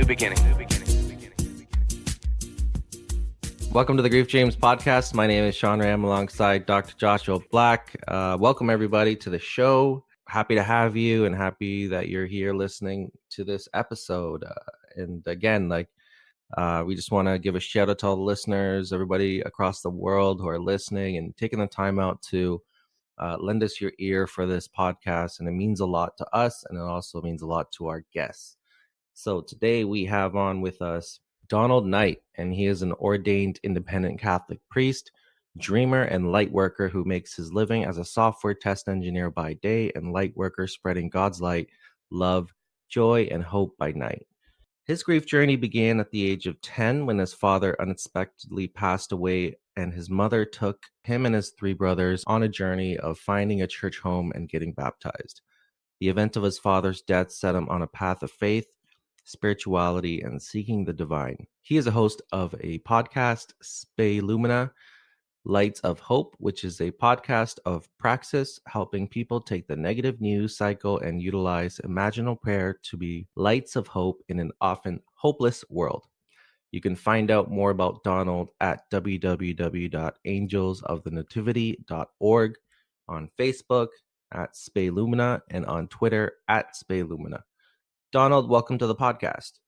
beginning. Welcome to the Grief James podcast. My name is Sean Ram alongside Dr. Joshua Black. Welcome everybody to the show. Happy to have you and happy that you're here listening to this episode. And again, we just want to give a shout out to all the listeners, everybody across the world who are listening and taking the time out to lend us your ear for this podcast. And it means a lot to us, and it also means a lot to our guests. So today we have on with us Donald Knight, and he is an ordained independent Catholic priest, dreamer, and light worker who makes his living as a software test engineer by day and light worker spreading God's light, love, joy, and hope by night. His grief journey began at the age of 10 when his father unexpectedly passed away, and his mother took him and his three brothers on a journey of finding a church home and getting baptized. The event of his father's death set him on a path of faith, spirituality, and seeking the divine. He is a host of a podcast, Spei Lumina, Lights of Hope, which is a podcast of praxis, helping people take the negative news cycle and utilize imaginal prayer to be lights of hope in an often hopeless world. You can find out more about Donald at www.angelsofthenativity.org, on Facebook at Spei Lumina, and on Twitter at Spei Lumina. Donald, welcome to the podcast.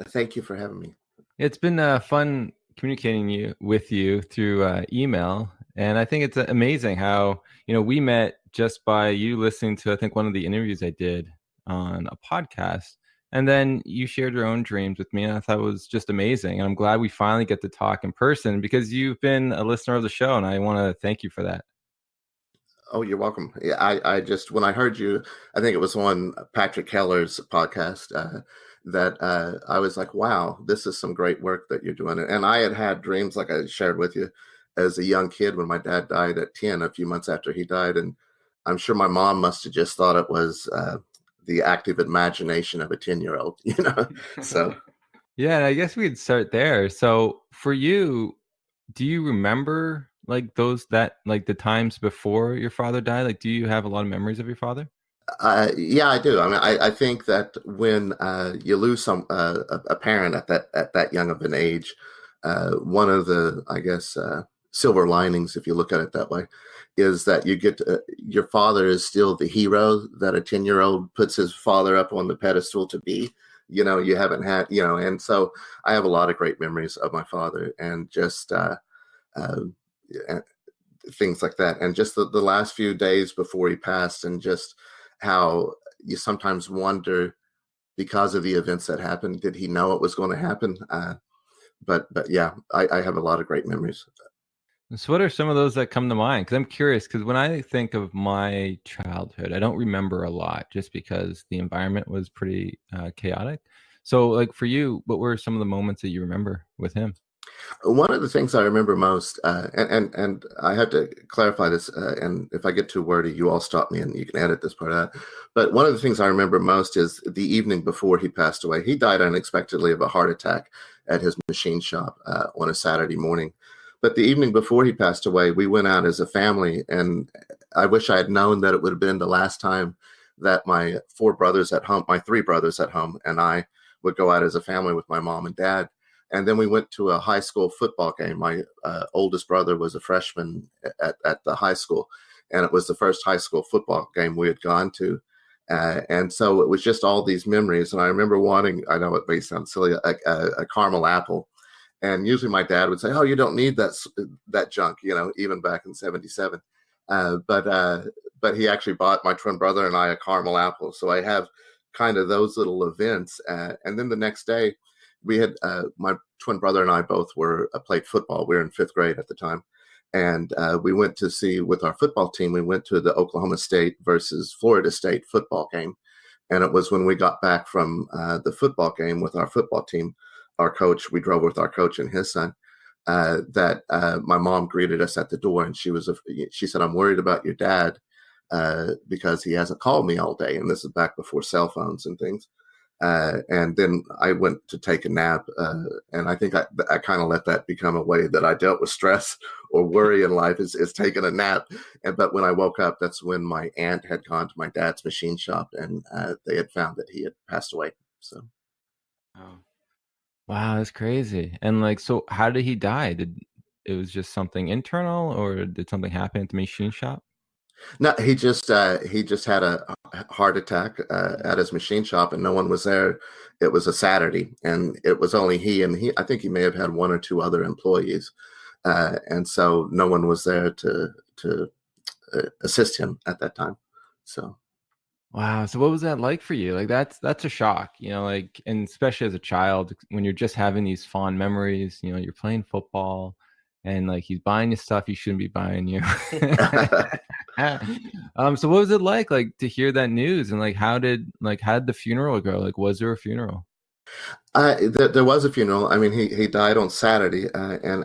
Thank you for having me. It's been fun communicating with you through email, and I think it's amazing how we met just by you listening to, I think, one of the interviews I did on a podcast, and then you shared your own dreams with me, and I thought it was just amazing. And I'm glad we finally get to talk in person because you've been a listener of the show, and I want to thank you for that. Oh, you're welcome. Yeah, I just, when I heard you, I think it was on Patrick Keller's podcast, that I was like, wow, this is some great work that you're doing. And I had dreams, like I shared with you, as a young kid when my dad died at 10, a few months after he died. And I'm sure my mom must have just thought it was the active imagination of a 10-year-old, so. Yeah, I guess we'd start there. So for you, do you remember the times before your father died? Do you have a lot of memories of your father? Yeah, I do. I mean, I think that when you lose a parent at that young of an age, one of the, I guess, silver linings, if you look at it that way, is that you get your father is still the hero that a 10-year-old puts his father up on the pedestal to be. You haven't had, and so I have a lot of great memories of my father, and just things like that. And just the last few days before he passed, and just how you sometimes wonder, because of the events that happened, did he know it was going to happen? But yeah, I have a lot of great memories. So what are some of those that come to mind? Because I'm curious, because when I think of my childhood, I don't remember a lot just because the environment was pretty chaotic. So for you, what were some of the moments that you remember with him? One of the things I remember most, and I have to clarify this, and if I get too wordy, you all stop me and you can edit this part out. But one of the things I remember most is the evening before he passed away. He died unexpectedly of a heart attack at his machine shop on a Saturday morning. But the evening before he passed away, we went out as a family, and I wish I had known that it would have been the last time that my three brothers at home, and I would go out as a family with my mom and dad. And then we went to a high school football game. My oldest brother was a freshman at the high school, and it was the first high school football game we had gone to. And so it was just all these memories. And I remember wanting, I know it may sound silly, a caramel apple. And usually my dad would say, oh, you don't need that junk, even back in 77. But he actually bought my twin brother and I a caramel apple. So I have kind of those little events. And then the next day, we had my twin brother and I both played football. We were in 5th grade at the time. And we went to see, with our football team, we went to the Oklahoma State versus Florida State football game. And it was when we got back from the football game with our football team, we drove with our coach and his son, that my mom greeted us at the door. And she said, I'm worried about your dad because he hasn't called me all day. And this is back before cell phones and things. And then I went to take a nap, and I think I kind of let that become a way that I dealt with stress or worry in life is taking a nap. But when I woke up, that's when my aunt had gone to my dad's machine shop, and they had found that he had passed away. So, Oh. Wow, that's crazy. And like, so how did he die? Did it was just something internal, or did something happen at the machine shop? No, he just had a heart attack at his machine shop, and no one was there. It was a Saturday, and it was only he and he. I think he may have had one or two other employees, and so no one was there to assist him at that time. So Wow. So what was that like for you? Like that's a shock, like, and especially as a child when you're just having these fond memories, you're playing football and like he's buying you stuff he shouldn't be buying you. So what was it like to hear that news, and like how did the funeral go? Like was there a funeral? there was a funeral. I mean, he died on Saturday, and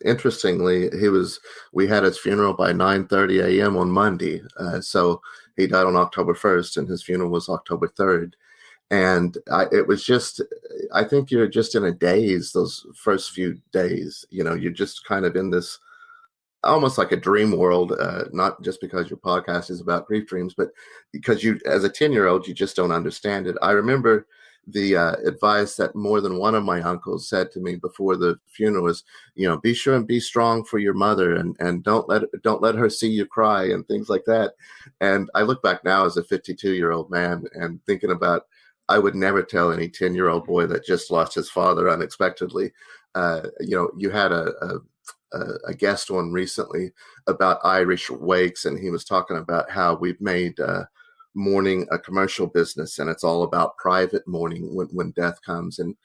interestingly, we had his funeral by 9:30 a.m. on Monday. So he died on October 1st, and his funeral was October 3rd. And it was just, I think you're just in a daze those first few days. You're just kind of in this almost like a dream world, not just because your podcast is about grief dreams, but because you, as a 10-year-old, you just don't understand it. I remember the advice that more than one of my uncles said to me before the funeral was, be sure and be strong for your mother, and don't let her see you cry and things like that. And I look back now as a 52-year-old man and thinking about, I would never tell any 10-year-old boy that just lost his father unexpectedly. You had a guest on recently about Irish wakes, and he was talking about how we've made mourning a commercial business, and it's all about private mourning when death comes. And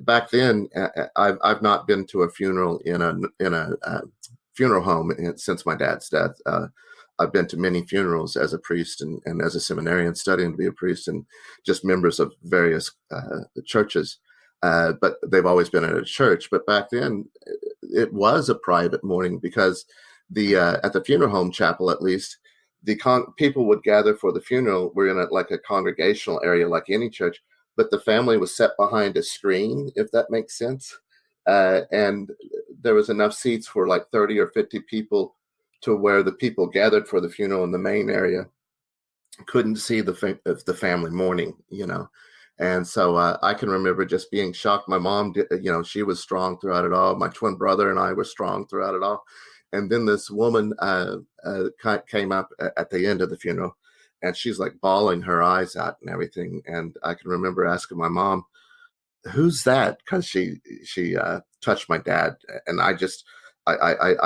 back then, I've not been to a funeral in a funeral home since my dad's death. I've been to many funerals as a priest and as a seminarian studying to be a priest, and just members of various churches. But they've always been at a church. But back then, it was a private mourning because the at the funeral home chapel, at least, the people would gather for the funeral. We're in like a congregational area, like any church, but the family was set behind a screen, if that makes sense. And there was enough seats for like 30 or 50 people to where the people gathered for the funeral in the main area couldn't see the family mourning. And so I can remember just being shocked. My mom, she was strong throughout it all. My twin brother and I were strong throughout it all. And then this woman came up at the end of the funeral, and she's like bawling her eyes out and everything. And I can remember asking my mom, "Who's that?" Because she touched my dad, and I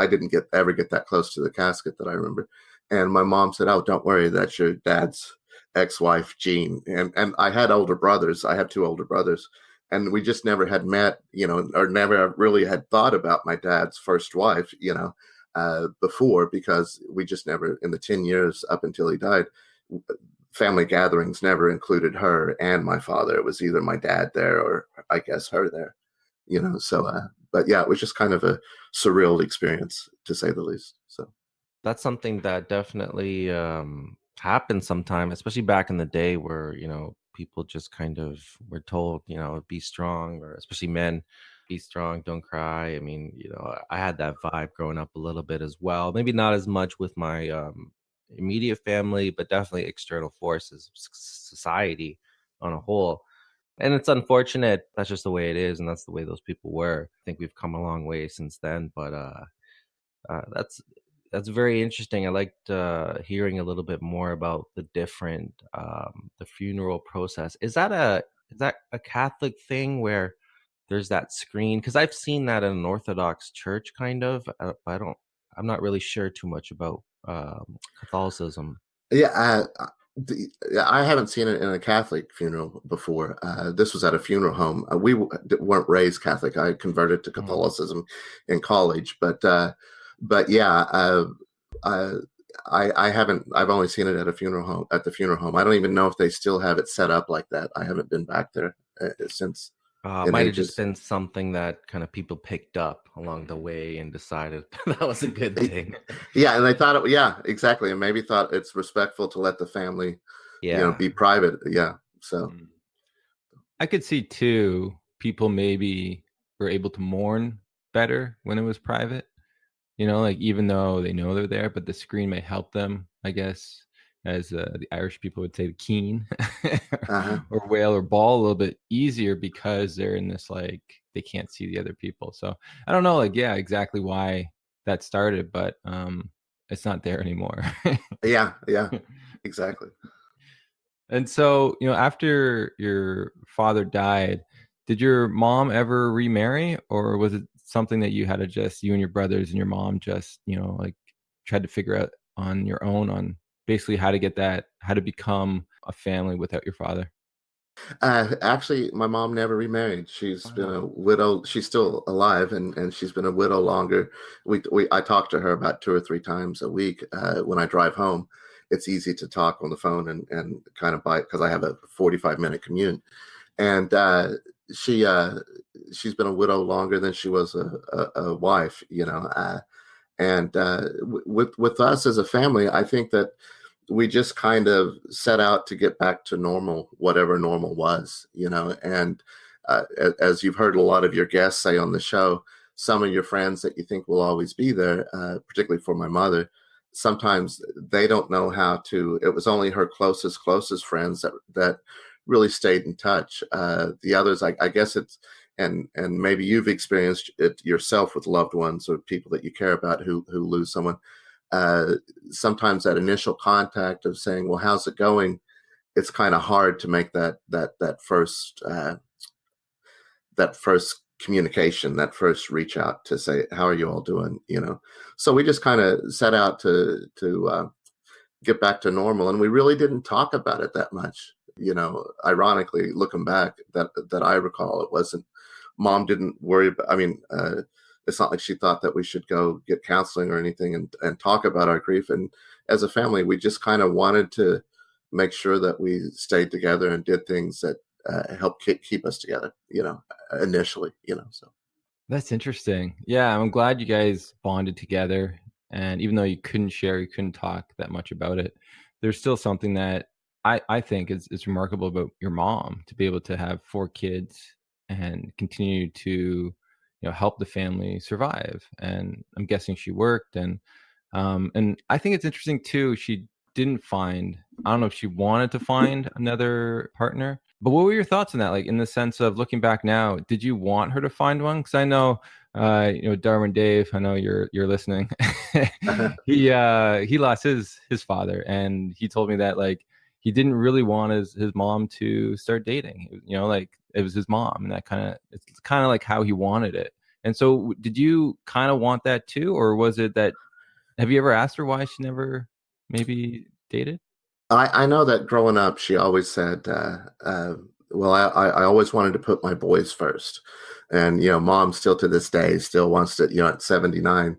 didn't ever get that close to the casket that I remember. And my mom said, "Oh, don't worry, that's your dad's ex-wife, Jean." And I had older brothers. I have two older brothers, and we just never had met, or never really had thought about my dad's first wife, before, because we just never, in the 10 years up until he died, family gatherings never included her and my father. It was either my dad there or I guess her there. So, but yeah, it was just kind of a surreal experience, to say the least. So That's something that definitely happened sometime, especially back in the day where, people just kind of were told, be strong, or especially men, be strong, don't cry. I mean, I had that vibe growing up a little bit as well. Maybe not as much with my immediate family, but definitely external forces, society on a whole. And it's unfortunate. That's just the way it is, and that's the way those people were. I think we've come a long way since then, but uh, that's that's very interesting. I liked hearing a little bit more about the different the funeral process. Is that a Catholic thing where there's that screen? Because I've seen that in an Orthodox church, kind of. But I'm not really sure too much about Catholicism. yeah, I haven't seen it in a Catholic funeral before. This was at a funeral home. We weren't raised Catholic. I converted to Mm. Catholicism in college, but yeah, I, I haven't. I've only seen it at a funeral home. At the funeral home, I don't even know if they still have it set up like that. I haven't been back there since in Might have just ages. been something that kind of people picked up along the way and decided that was a good thing. Yeah, and they thought it. Yeah, exactly, and maybe thought it's respectful to let the family, Yeah. be private. Yeah, so. Mm. I could see too, people maybe were able to mourn better when it was private. Like even though they know they're there, but the screen may help them, I guess. as the Irish people would say, the keen Uh-huh. or whale or ball a little bit easier because they're in this, like, they can't see the other people. So I don't know, like, yeah, exactly why that started, but it's not there anymore. Yeah, yeah, exactly. And so, after your father died, did your mom ever remarry, or was it something that you had to just, you and your brothers and your mom just, like, tried to figure out on your own on basically how to become a family without your father? Actually, my mom never remarried. She's been Wow. a widow. She's still alive, and she's been a widow longer. I talk to her about 2 or 3 times a week when I drive home. It's easy to talk on the phone and kind of bite because I have a 45-minute commute. And she she's been a widow longer than she was a wife. And with us as a family, I think that we just kind of set out to get back to normal, whatever normal was, And as you've heard a lot of your guests say on the show, some of your friends that you think will always be there, particularly for my mother, sometimes they don't know how to. It was only her closest friends that really stayed in touch. The others, I guess and maybe you've experienced it yourself with loved ones or people that you care about who lose someone. uh, Sometimes that initial contact of saying, "Well, how's it going?" It's kind of hard to make that first communication, that first reach out to say, "How are you all doing?" So we just kind of set out to get back to normal, and we really didn't talk about it that much. Ironically, looking back, that I recall, it wasn't. Mom didn't worry about. I mean, it's not like she thought that we should go get counseling or anything and talk about our grief. And as a family, we just kind of wanted to make sure that we stayed together and did things that helped keep us together. Initially. So. That's interesting. Yeah, I'm glad you guys bonded together. And even though you couldn't share, you couldn't talk that much about it, there's still something that I think is remarkable about your mom to be able to have 4 kids and continue to, help the family survive. And I'm guessing she worked, and I think it's interesting too. She didn't find, I don't know if she wanted to find another partner, but what were your thoughts on that? Like, in the sense of looking back now, did you want her to find one? Because I know, Darwin Dave, I know you're listening. He lost his father, and he told me that, like, he didn't really want his mom to start dating. Like, it was his mom, and it's kind of like how he wanted it. And so, did you kind of want that too, or was it that? Have you ever asked her why she never maybe dated? I know that growing up, she always said, "Well, I always wanted to put my boys first," and mom still to this day still wants to. At 79,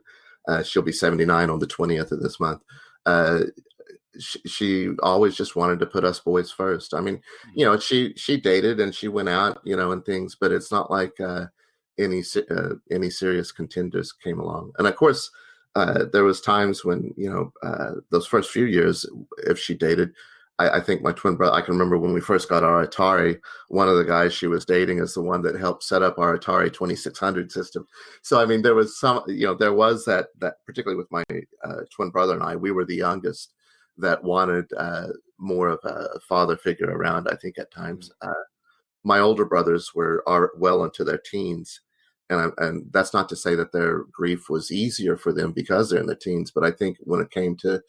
she'll be 79 on the 20th of this month. Uh, she always just wanted to put us boys first. I mean, she dated and she went out, and things, but it's not like any serious contenders came along. And of course, there was times when those first few years, if she dated, I think my twin brother. I can remember when we first got our Atari. One of the guys she was dating is the one that helped set up our Atari 2600 system. So I mean, there was there was that particularly with my twin brother and I. We were the youngest that wanted more of a father figure around. I think at times, my older brothers are well into their teens, and that's not to say that their grief was easier for them because they're in their teens. But I think when it came to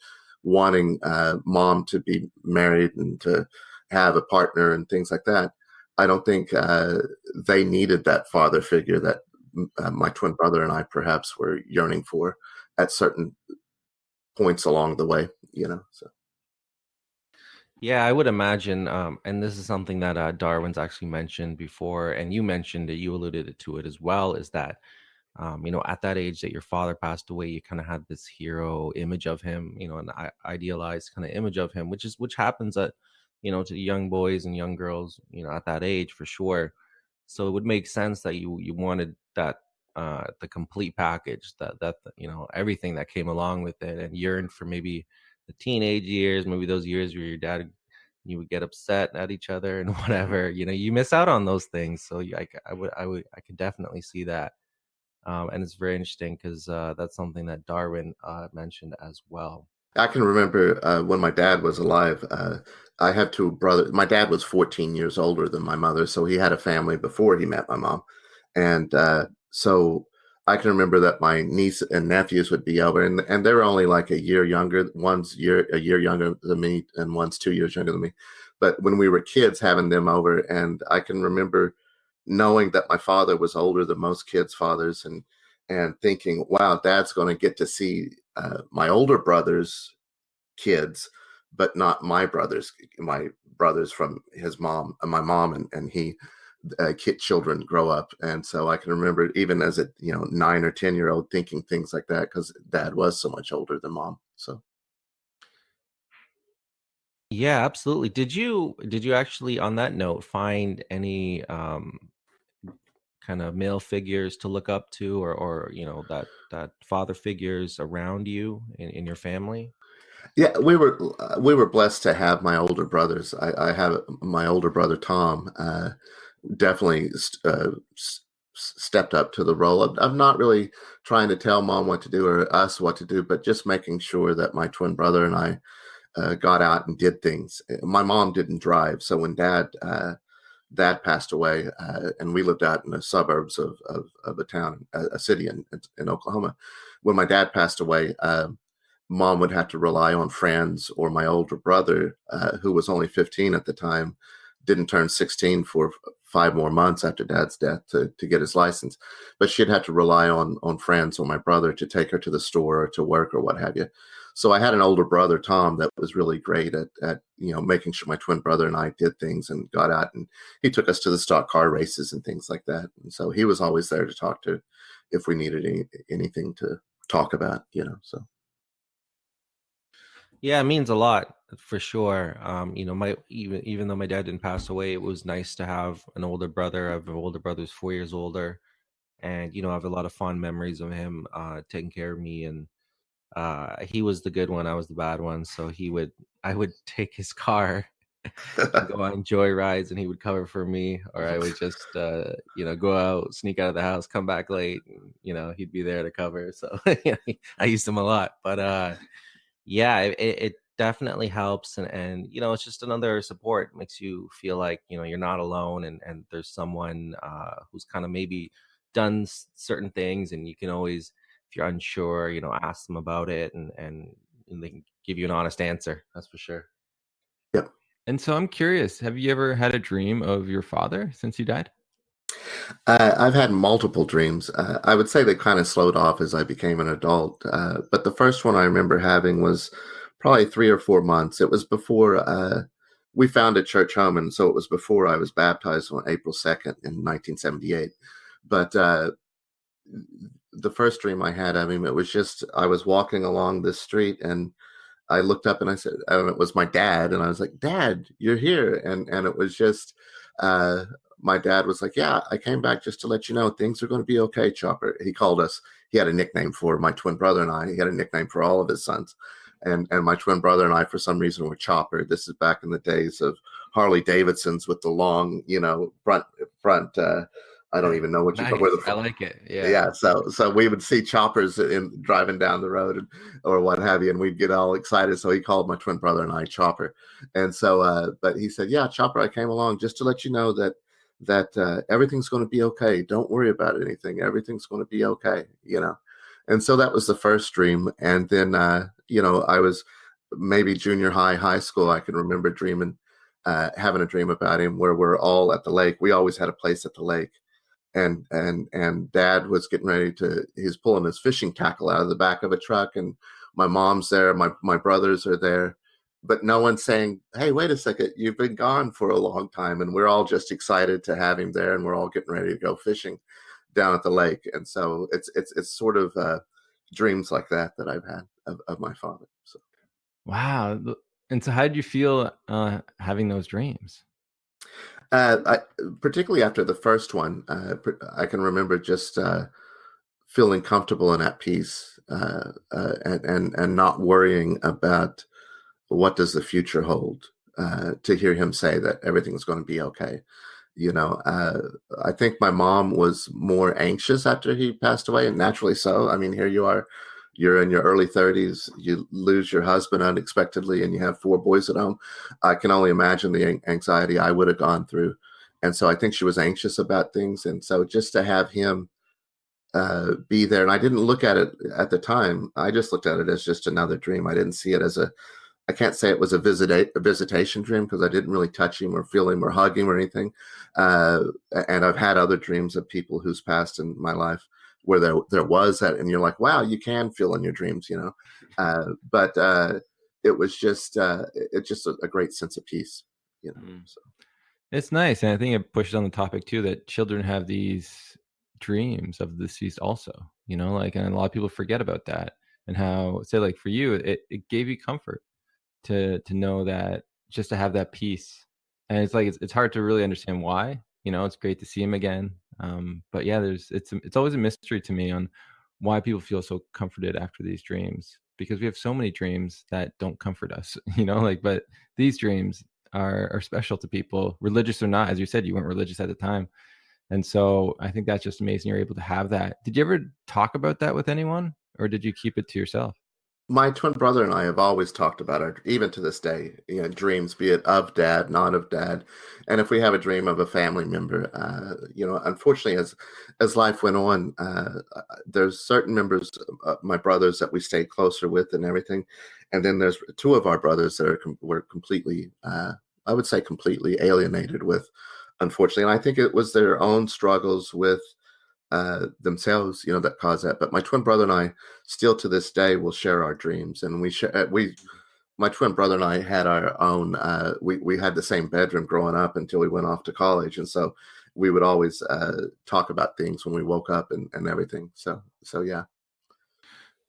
wanting mom to be married and to have a partner and things like that, I don't think they needed that father figure that my twin brother and I perhaps were yearning for at certain points along the way. So. Yeah, I would imagine, and this is something that Darwin's actually mentioned before, and you mentioned it, you alluded to it as well, is that at that age that your father passed away, you kind of had this hero image of him, an idealized kind of image of him, which happens to young boys and young girls, at that age for sure. So it would make sense that you wanted that the complete package, that everything that came along with it, and yearned for maybe the teenage years, maybe those years where your dad you would get upset at each other and whatever. You miss out on those things. So I could definitely see that. And it's very interesting because that's something that Darwin mentioned as well. I can remember when my dad was alive. I have two brothers. My dad was 14 years older than my mother, so he had a family before he met my mom. And so I can remember that my niece and nephews would be over, and they were only like a year younger. A year younger than me, and one's 2 years younger than me. But when we were kids, having them over, and I can remember knowing that my father was older than most kids' fathers, and thinking, "Wow, Dad's going to get to see my older brother's kids, but not my brothers. My brothers from his mom, my mom, and he." Kid children grow up, and so I can remember even as a 9 or 10 year old thinking things like that because Dad was so much older than Mom. So Yeah, absolutely. Did you actually, on that note, find any kind of male figures to look up to, or that father figures around you in your family? yeah, we were blessed to have my older brothers. I have my older brother Tom. Definitely stepped up to the role of not really trying to tell Mom what to do or us what to do, but just making sure that my twin brother and I got out and did things. My mom didn't drive, so when Dad passed away, and we lived out in the suburbs of a town, a city in Oklahoma. When my dad passed away, Mom would have to rely on friends or my older brother, who was only 15 at the time, didn't turn 16 for 5 more months after Dad's death to get his license. But she'd have to rely on friends or my brother to take her to the store or to work or what have you. So I had an older brother, Tom, that was really great at making sure my twin brother and I did things and got out, and he took us to the stock car races and things like that. And so he was always there to talk to if we needed anything to talk about. So. Yeah, it means a lot for sure. My even though my dad didn't pass away, it was nice to have an older brother. I have an older brother who's 4 years older, and I have a lot of fond memories of him taking care of me. And he was the good one, I was the bad one. So I would take his car and go on joy rides, and he would cover for me, or I would just go out, sneak out of the house, come back late, and he'd be there to cover. So I used him a lot. But yeah, it definitely helps, and it's just another support. It makes you feel like you're not alone, and there's someone who's kind of maybe done certain things, and you can always, if you're unsure, ask them about it, and they can give you an honest answer. That's for sure. Yep. And so I'm curious, have you ever had a dream of your father since he died? I've had multiple dreams. I would say they kind of slowed off as I became an adult. But the first one I remember having was probably 3 or 4 months. It was before we found a church home, and so it was before I was baptized on April 2nd in 1978. But the first dream I had, I mean, it was just I was walking along this street, and I looked up and I said, and it was my dad, and I was like, "Dad, you're here," and it was just uh, my dad was like, "Yeah, I came back just to let you know things are going to be okay, Chopper." He called us. He had a nickname for my twin brother and I. He had a nickname for all of his sons, and my twin brother and I, for some reason, were Chopper. This is back in the days of Harley Davidsons with the long, front. I don't even know what you call Nice. where the I like it. Yeah. yeah, so we would see choppers in driving down the road or what have you, and we'd get all excited. So he called my twin brother and I Chopper, and so but he said, "Yeah, Chopper, I came along just to let you know that everything's going to be okay. Don't worry about anything. Everything's going to be okay." And so that was the first dream, and then I was maybe junior high school. I can remember dreaming, having a dream about him where we're all at the lake. We always had a place at the lake, and Dad was getting ready he's pulling his fishing tackle out of the back of a truck, and my mom's there, my brothers are there, but no one's saying, "Hey, wait a second, you've been gone for a long time." And we're all just excited to have him there, and we're all getting ready to go fishing down at the lake. And so it's sort of dreams like that I've had of my father. So Wow. And so how did you feel having those dreams? particularly after the first one, I can remember just feeling comfortable and at peace, and not worrying about what does the future hold. To hear him say that everything's going to be okay. I think my mom was more anxious after he passed away, and naturally so. I mean, here you are, you're in your early 30s, you lose your husband unexpectedly, and you have 4 boys at home. I can only imagine the anxiety I would have gone through. And so I think she was anxious about things. And so just to have him be there, and I didn't look at it at the time. I just looked at it as just another dream. I didn't see it as I can't say it was a visitation dream because I didn't really touch him or feel him or hug him or anything. And I've had other dreams of people who's passed in my life where there was that, and you're like, wow, you can feel in your dreams, but it was just it's just a great sense of peace, So. It's nice, and I think it pushes on the topic too that children have these dreams of the deceased also, and a lot of people forget about that, and how, say, like for you, it gave you comfort to know that, just to have that peace. And it's like it's hard to really understand why. It's great to see him again, but yeah, it's always a mystery to me on why people feel so comforted after these dreams, because we have so many dreams that don't comfort us. But these dreams are special to people, religious or not. As you said, you weren't religious at the time, and so I think that's just amazing you're able to have that. Did you ever talk about that with anyone, or did you keep it to yourself? My twin brother and I have always talked about our, even to this day, dreams, be it of dad, not of dad. And if we have a dream of a family member, unfortunately, as life went on, there's certain members of my brothers that we stayed closer with and everything. And then there's 2 of our brothers that were completely, I would say completely alienated with, unfortunately. And I think it was their own struggles with themselves, that cause that. But my twin brother and I still to this day will share our dreams, and my twin brother and I had our own. We had the same bedroom growing up until we went off to college, and so we would always talk about things when we woke up and everything. So yeah.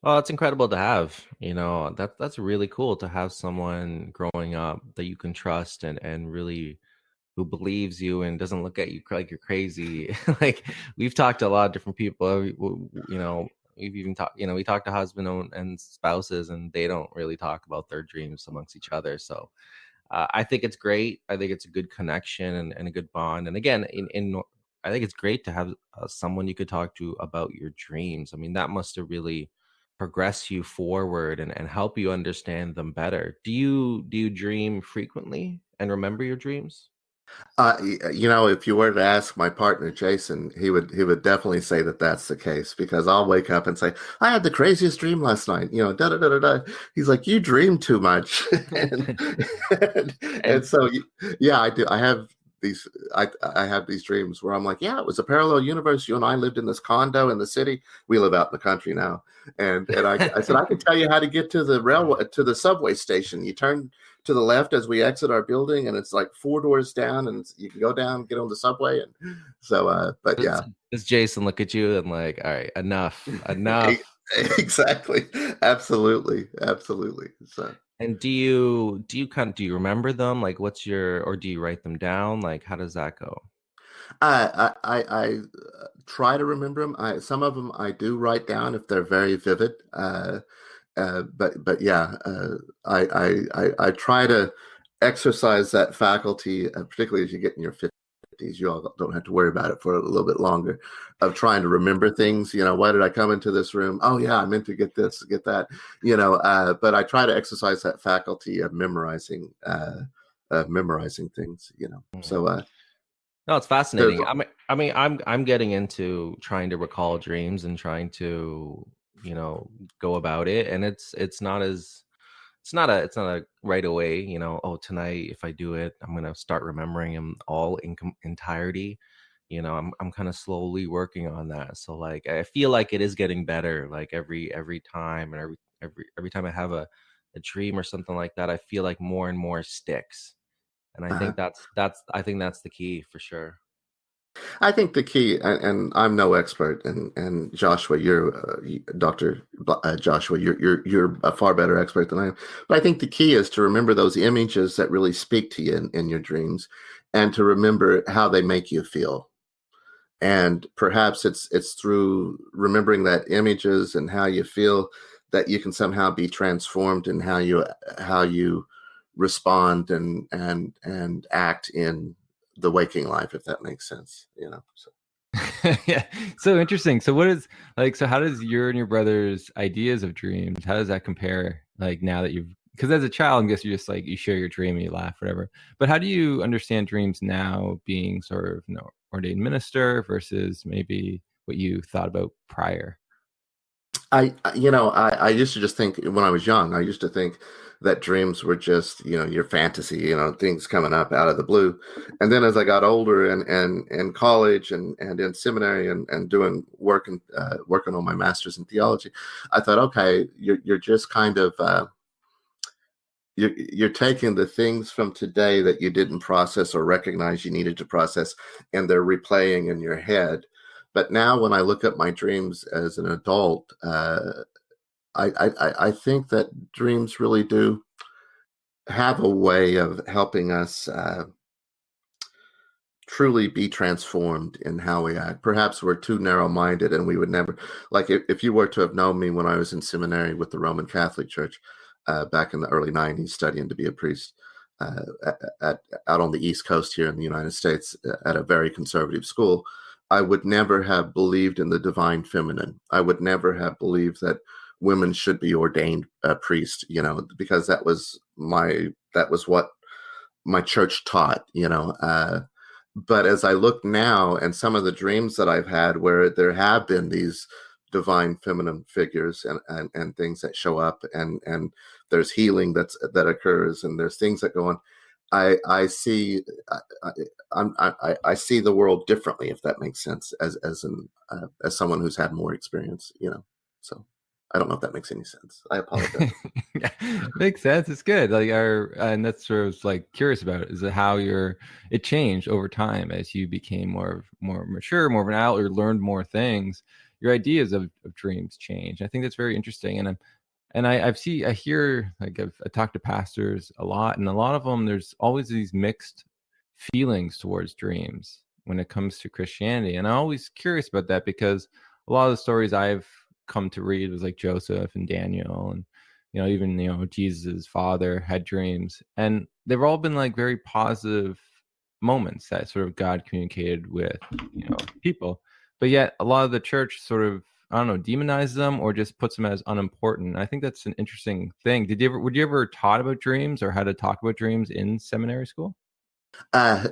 Well, it's incredible to have. That's really cool to have someone growing up that you can trust and really who believes you and doesn't look at you like you're crazy. Like we've talked to a lot of different people, we've even talked, we talk to husband and spouses, and they don't really talk about their dreams amongst each other. So I think it's great. I think it's a good connection and a good bond. And again, I think it's great to have someone you could talk to about your dreams. I mean, that must have really progress you forward and help you understand them better. Do you dream frequently and remember your dreams? If you were to ask my partner Jason, he would definitely say that that's the case, because I'll wake up and say, I had the craziest dream last night. Da da da da da. He's like, you dream too much, and so yeah, I do. I have these I have these dreams where I'm like, yeah, it was a parallel universe. You and I lived in this condo in the city. We live out in the country now, and I said I can tell you how to get to the subway station. You turn to the left as we exit our building, and it's like 4 doors down, and you can go down, get on the subway. And so, but yeah, does Jason look at you and like, all right, enough. Exactly, absolutely. So, and do you remember them? Like, or do you write them down? Like, how does that go? I try to remember them. Some of them I do write down if they're very vivid. But yeah, I try to exercise that faculty, particularly as you get in your 50s. You all don't have to worry about it for a little bit longer, of trying to remember things. Why did I come into this room? Oh yeah, I meant to get this, get that. But I try to exercise that faculty of memorizing things. So. No, it's fascinating. I'm getting into trying to recall dreams and trying to go about it, and it's not a right away, oh, tonight if I do it I'm gonna start remembering them all in entirety. I'm kind of slowly working on that, so like I feel like it is getting better, like every time, and every time I have a dream or something like that, I feel like more and more sticks, and I think that's the key for sure. I think the key, and I'm no expert, and Joshua, you're Dr. Joshua, you're a far better expert than I am. But I think the key is to remember those images that really speak to you in your dreams, and to remember how they make you feel. And perhaps it's through remembering that images and how you feel that you can somehow be transformed in how you respond and act in the waking life, if that makes sense. So. Yeah, so interesting. So what is like, so how does your and your brother's ideas of dreams, how does that compare, like, now that you've, because as a child, I guess you just like, you share your dream and you laugh, whatever. But how do you understand dreams now, being sort of, ordained minister versus maybe what you thought about prior? I used to just think when I was young, I used to think that dreams were just, your fantasy, things coming up out of the blue. And then as I got older and in college and in seminary and doing work and working on my master's in theology, I thought, okay, you're just kind of you're taking the things from today that you didn't process or recognize you needed to process, and they're replaying in your head. But now when I look at my dreams as an adult, I think that dreams really do have a way of helping us truly be transformed in how we act. Perhaps we're too narrow-minded and we would never, like if you were to have known me when I was in seminary with the Roman Catholic Church back in the early 90s studying to be a priest out on the East Coast here in the United States at a very conservative school, I would never have believed in the divine feminine. I would never have believed that women should be ordained priests, because that was what my church taught, but as I look now and some of the dreams that I've had where there have been these divine feminine figures and things that show up and there's healing that occurs and there's things that go on, I see I see the world differently, if that makes sense, as someone who's had more experience, so I don't know if that makes any sense. I apologize. Yeah, makes sense. It's good. Like, and that's sort of like curious about it. Is it how it changed over time as you became more mature, more of an adult, or learned more things? Your ideas of dreams change. I think that's very interesting. I hear, like, I talk to pastors a lot, and a lot of them, there's always these mixed feelings towards dreams when it comes to Christianity. And I'm always curious about that because a lot of the stories I've come to read was like Joseph and Daniel, and even Jesus's father had dreams, and they've all been like very positive moments that sort of God communicated with people. But yet a lot of the church sort of, I don't know, demonizes them or just puts them as unimportant. I think that's an interesting thing. Would you ever taught about dreams or how to talk about dreams in seminary school? Uh,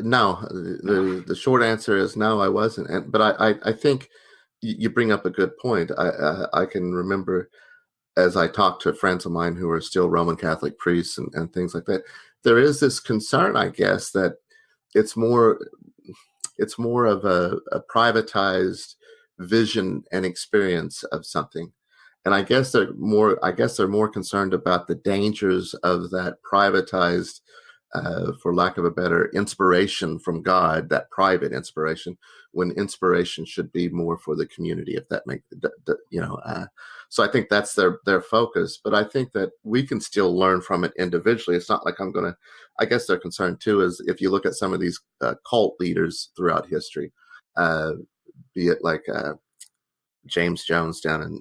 no. The short answer is no, I wasn't. But I think you bring up a good point. I can remember as I talked to friends of mine who are still Roman Catholic priests and things like that. There is this concern, I guess, that it's more of a privatized vision and experience of something. And I guess they're more concerned about the dangers of that privatized, for lack of a better, inspiration from God, that private inspiration, when inspiration should be more for the community, if that makes, so I think that's their focus. But I think that we can still learn from it individually. It's not like I guess their concern too is if you look at some of these cult leaders throughout history, uh, be it like James Jones down in,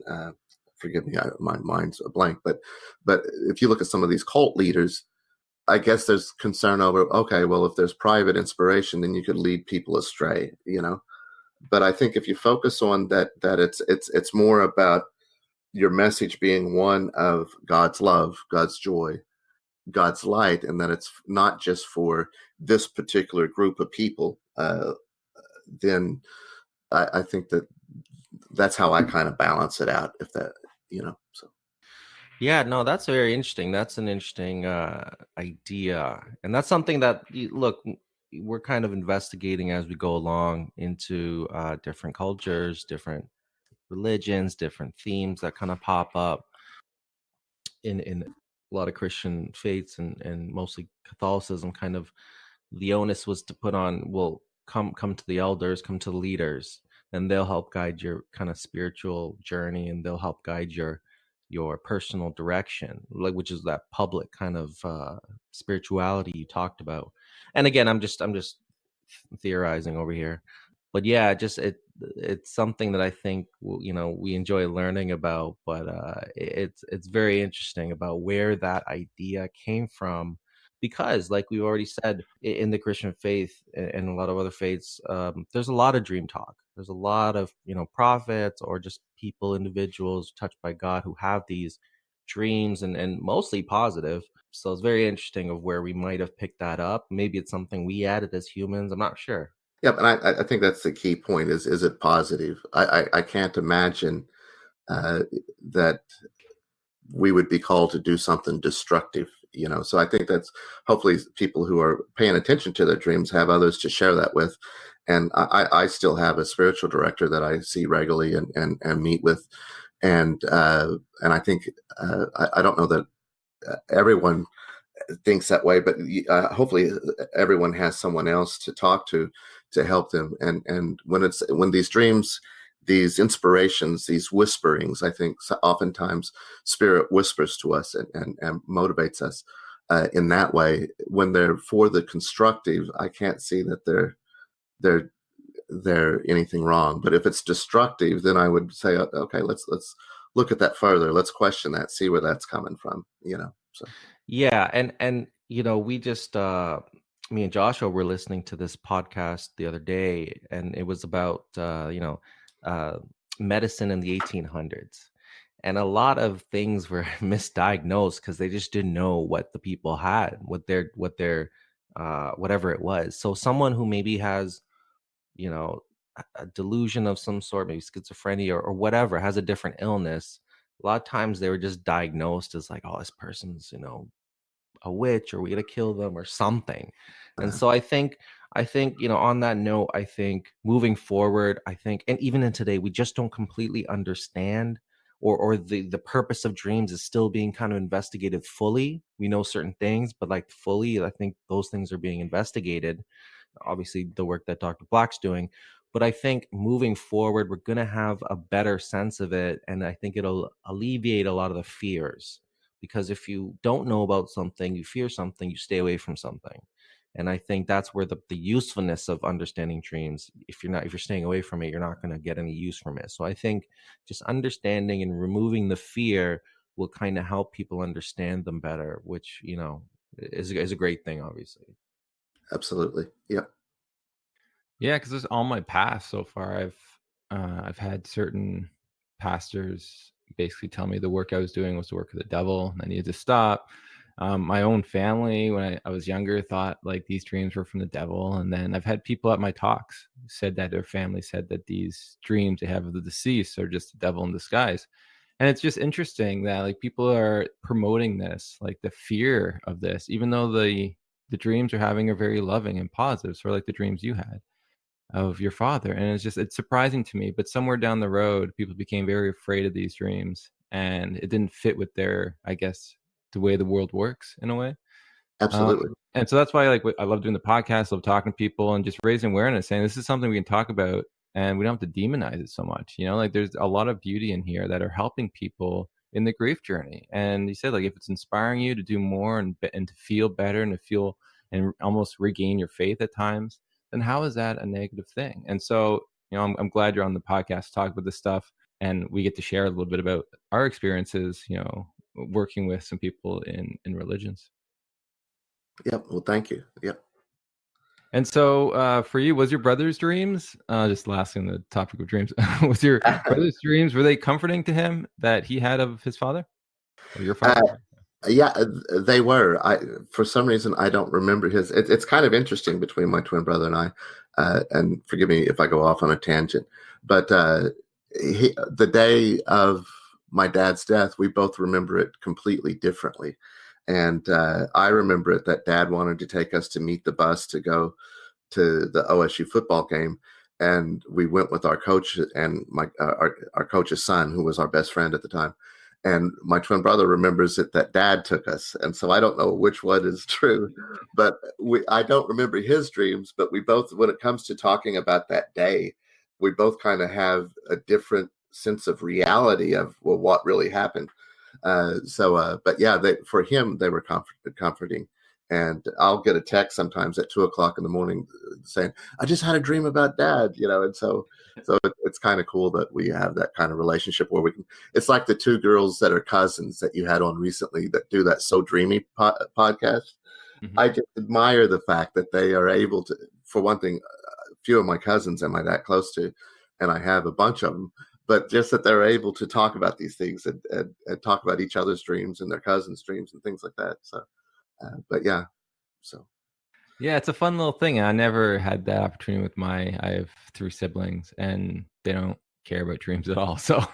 forgive me, my mind's a blank, but if you look at some of these cult leaders, I guess there's concern over, okay, well, if there's private inspiration, then you could lead people astray, But I think if you focus on that it's more about your message being one of God's love, God's joy, God's light, and that it's not just for this particular group of people, then I think that's how I kind of balance it out, if that, so. Yeah, no, that's very interesting. That's an interesting idea. And that's something that, look, we're kind of investigating as we go along into different cultures, different religions, different themes that kind of pop up in a lot of Christian faiths and mostly Catholicism. Kind of the onus was to put on, well, come to the elders, come to the leaders, and they'll help guide your kind of spiritual journey, and they'll help guide your personal direction, like, which is that public kind of spirituality you talked about. And again, I'm just theorizing over here, but yeah, just it's something that I think we enjoy learning about, but it's very interesting about where that idea came from, because, like we've already said, in the Christian faith and a lot of other faiths, there's a lot of dream talk. There's a lot of, prophets or just people, individuals touched by God who have these dreams, and mostly positive. So it's very interesting of where we might have picked that up. Maybe it's something we added as humans. I'm not sure. Yep, and I think that's the key point: is it positive? I can't imagine that we would be called to do something destructive. So I think that's, hopefully people who are paying attention to their dreams have others to share that with. And I still have a spiritual director that I see regularly and meet with, and I think I don't know that everyone thinks that way, but hopefully everyone has someone else to talk to help them. And when these dreams, these inspirations, these whisperings, I think oftentimes Spirit whispers to us and motivates us in that way. When they're for the constructive, I can't see that they're anything wrong. But if it's destructive, then I would say, okay, let's look at that further. Let's question that, see where that's coming from. So. Yeah, and we just me and Joshua were listening to this podcast the other day, and it was about medicine in the 1800s, and a lot of things were misdiagnosed because they just didn't know what the people had, what their whatever it was. So someone who maybe has a delusion of some sort, maybe schizophrenia or whatever, has a different illness. A lot of times they were just diagnosed as like, oh, this person's a witch, or we gotta kill them or something. And so I think on that note, I think moving forward, and even in today, we just don't completely understand, or the purpose of dreams is still being kind of investigated fully. We know certain things, but like fully, I think those things are being investigated. Obviously the work that Dr. Black's doing, but I think moving forward, we're going to have a better sense of it. And I think it'll alleviate a lot of the fears, because if you don't know about something, you fear something, you stay away from something. And I think that's where the usefulness of understanding dreams, if you're staying away from it, you're not going to get any use from it. So I think just understanding and removing the fear will kind of help people understand them better, which, is a great thing, obviously. Absolutely. Yep. Yeah, because all my past so far, I've had certain pastors basically tell me the work I was doing was the work of the devil, and I needed to stop. My own family, when I was younger, thought like these dreams were from the devil, and then I've had people at my talks who said that their family said that these dreams they have of the deceased are just the devil in disguise. And it's just interesting that like people are promoting this, like the fear of this, even though the dreams are having are very loving and positive, sort of like the dreams you had of your father. And it's surprising to me, but somewhere down the road people became very afraid of these dreams, and it didn't fit with their, I guess, the way the world works in a way. Absolutely. And so that's why I love doing the podcast, love talking to people and just raising awareness, saying this is something we can talk about and we don't have to demonize it so much. Like there's a lot of beauty in here that are helping people in the grief journey. And you said like if it's inspiring you to do more and to feel better and to feel and almost regain your faith at times, then how is that a negative thing? And so, I'm glad you're on the podcast to talk about this stuff, and we get to share a little bit about our experiences, working with some people in religions. Yep. Well, thank you. Yep. And so for you, was your brother's dreams, just last on the topic of dreams, was your brother's dreams, were they comforting to him that he had of his father or your father? Yeah, they were. For some reason, I don't remember his. It's kind of interesting between my twin brother and I, and forgive me if I go off on a tangent, but the day of my dad's death, we both remember it completely differently. And I remember it that Dad wanted to take us to meet the bus to go to the OSU football game. And we went with our coach and our coach's son, who was our best friend at the time. And my twin brother remembers it that Dad took us. And so I don't know which one is true, but I don't remember his dreams, but we both, when it comes to talking about that day, we both kind of have a different sense of reality of what really happened. But yeah, for him, they were comforting. And I'll get a text sometimes at 2:00 in the morning saying, I just had a dream about Dad, and so it's kind of cool that we have that kind of relationship where it's like the two girls that are cousins that you had on recently that do that So Dreamy podcast. Mhm. I just admire the fact that they are able to, for one thing, a few of my cousins am I that close to, and I have a bunch of them, but just that they're able to talk about these things and talk about each other's dreams and their cousins' dreams and things like that. So, but yeah, so. Yeah, it's a fun little thing. I never had that opportunity with I have 3 siblings, and they don't care about dreams at all. So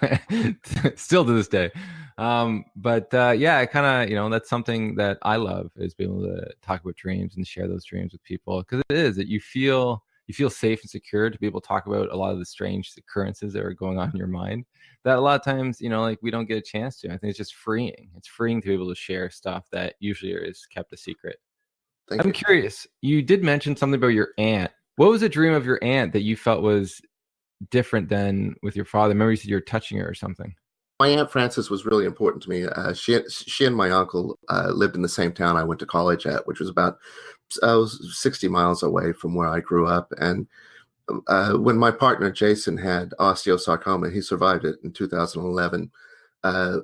still to this day. But yeah, I kind of, that's something that I love, is being able to talk about dreams and share those dreams with people, because it is that you feel safe and secure to be able to talk about a lot of the strange occurrences that are going on in your mind that a lot of times, like we don't get a chance to. I think it's just freeing. It's freeing to be able to share stuff that usually is kept a secret. Thank I'm you. curious. You did mention something about your aunt. What was a dream of your aunt that you felt was different than with your father? Remember you said you were touching her or something. My Aunt Frances was really important to me. She and my uncle lived in the same town I went to college at, which was about 60 miles away from where I grew up. And when my partner Jason had osteosarcoma, he survived it in 2011.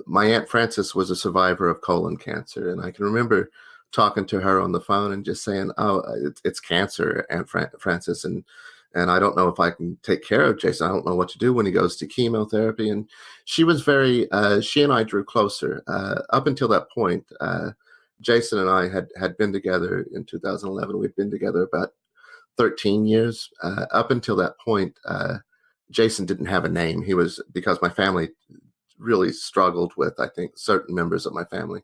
My Aunt Frances was a survivor of colon cancer, and I can remember talking to her on the phone and just saying, "Oh, it's cancer, Aunt Frances, and I don't know if I can take care of Jason. I don't know what to do when he goes to chemotherapy." And she was very. She and I drew closer. Up until that point, Jason and I had been together in 2011. We'd been together about 13 years. Up until that point, Jason didn't have a name. He was, because my family really struggled with, I think certain members of my family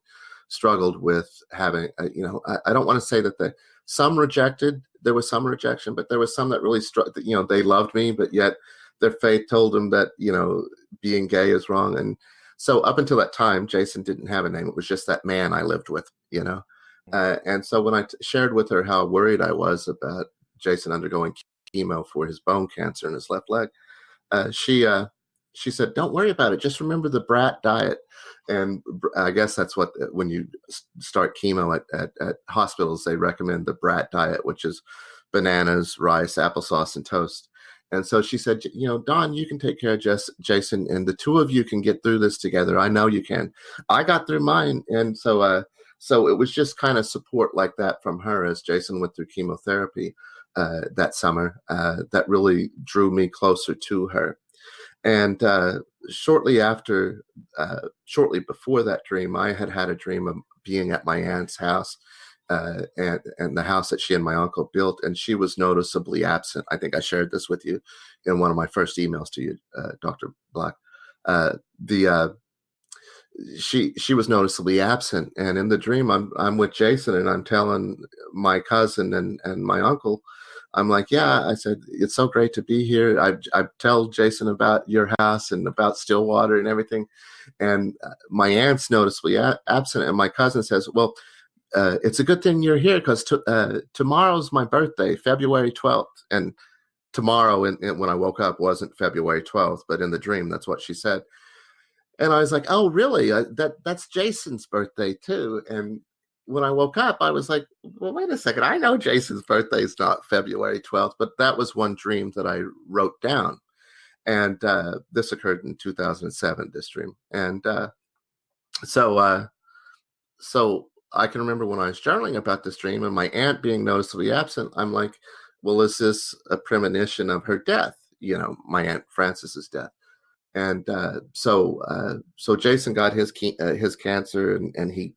struggled with having, I don't want to say that there was some rejection, but there was some that really they loved me, but yet their faith told them that, being gay is wrong. And so up until that time, Jason didn't have a name. It was just that man I lived with, and so when I shared with her how worried I was about Jason undergoing chemo for his bone cancer in his left leg, she said, "Don't worry about it. Just remember the brat diet." And I guess that's what, when you start chemo at hospitals, they recommend the brat diet, which is bananas, rice, applesauce, and toast. And so she said, "Don, you can take care of Jason, and the two of you can get through this together. I know you can. I got through mine." And so it was just kind of support like that from her as Jason went through chemotherapy that summer that really drew me closer to her. And shortly before that dream, I had a dream of being at my aunt's house, and the house that she and my uncle built, and she was noticeably absent. I think I shared this with you in one of my first emails to you, Dr. Black. The she was noticeably absent, and in the dream, I'm with Jason, and I'm telling my cousin and my uncle, I'm like, "Yeah," I said, "it's so great to be here. I tell Jason about your house and about Stillwater and everything." And my aunt's noticeably absent, and my cousin says, "Well, it's a good thing you're here, because tomorrow's my birthday, February 12th." And tomorrow, when I woke up, wasn't February 12th, but in the dream, that's what she said. And I was like, "Oh, really? That's Jason's birthday too." And when I woke up, I was like, "Well, wait a second. I know Jason's birthday is not February 12th," but that was one dream that I wrote down. And this occurred in 2007, this dream. And so so I can remember when I was journaling about this dream and my aunt being noticeably absent, I'm like, "Well, is this a premonition of her death? My Aunt Frances's death?" And so Jason got his cancer, and he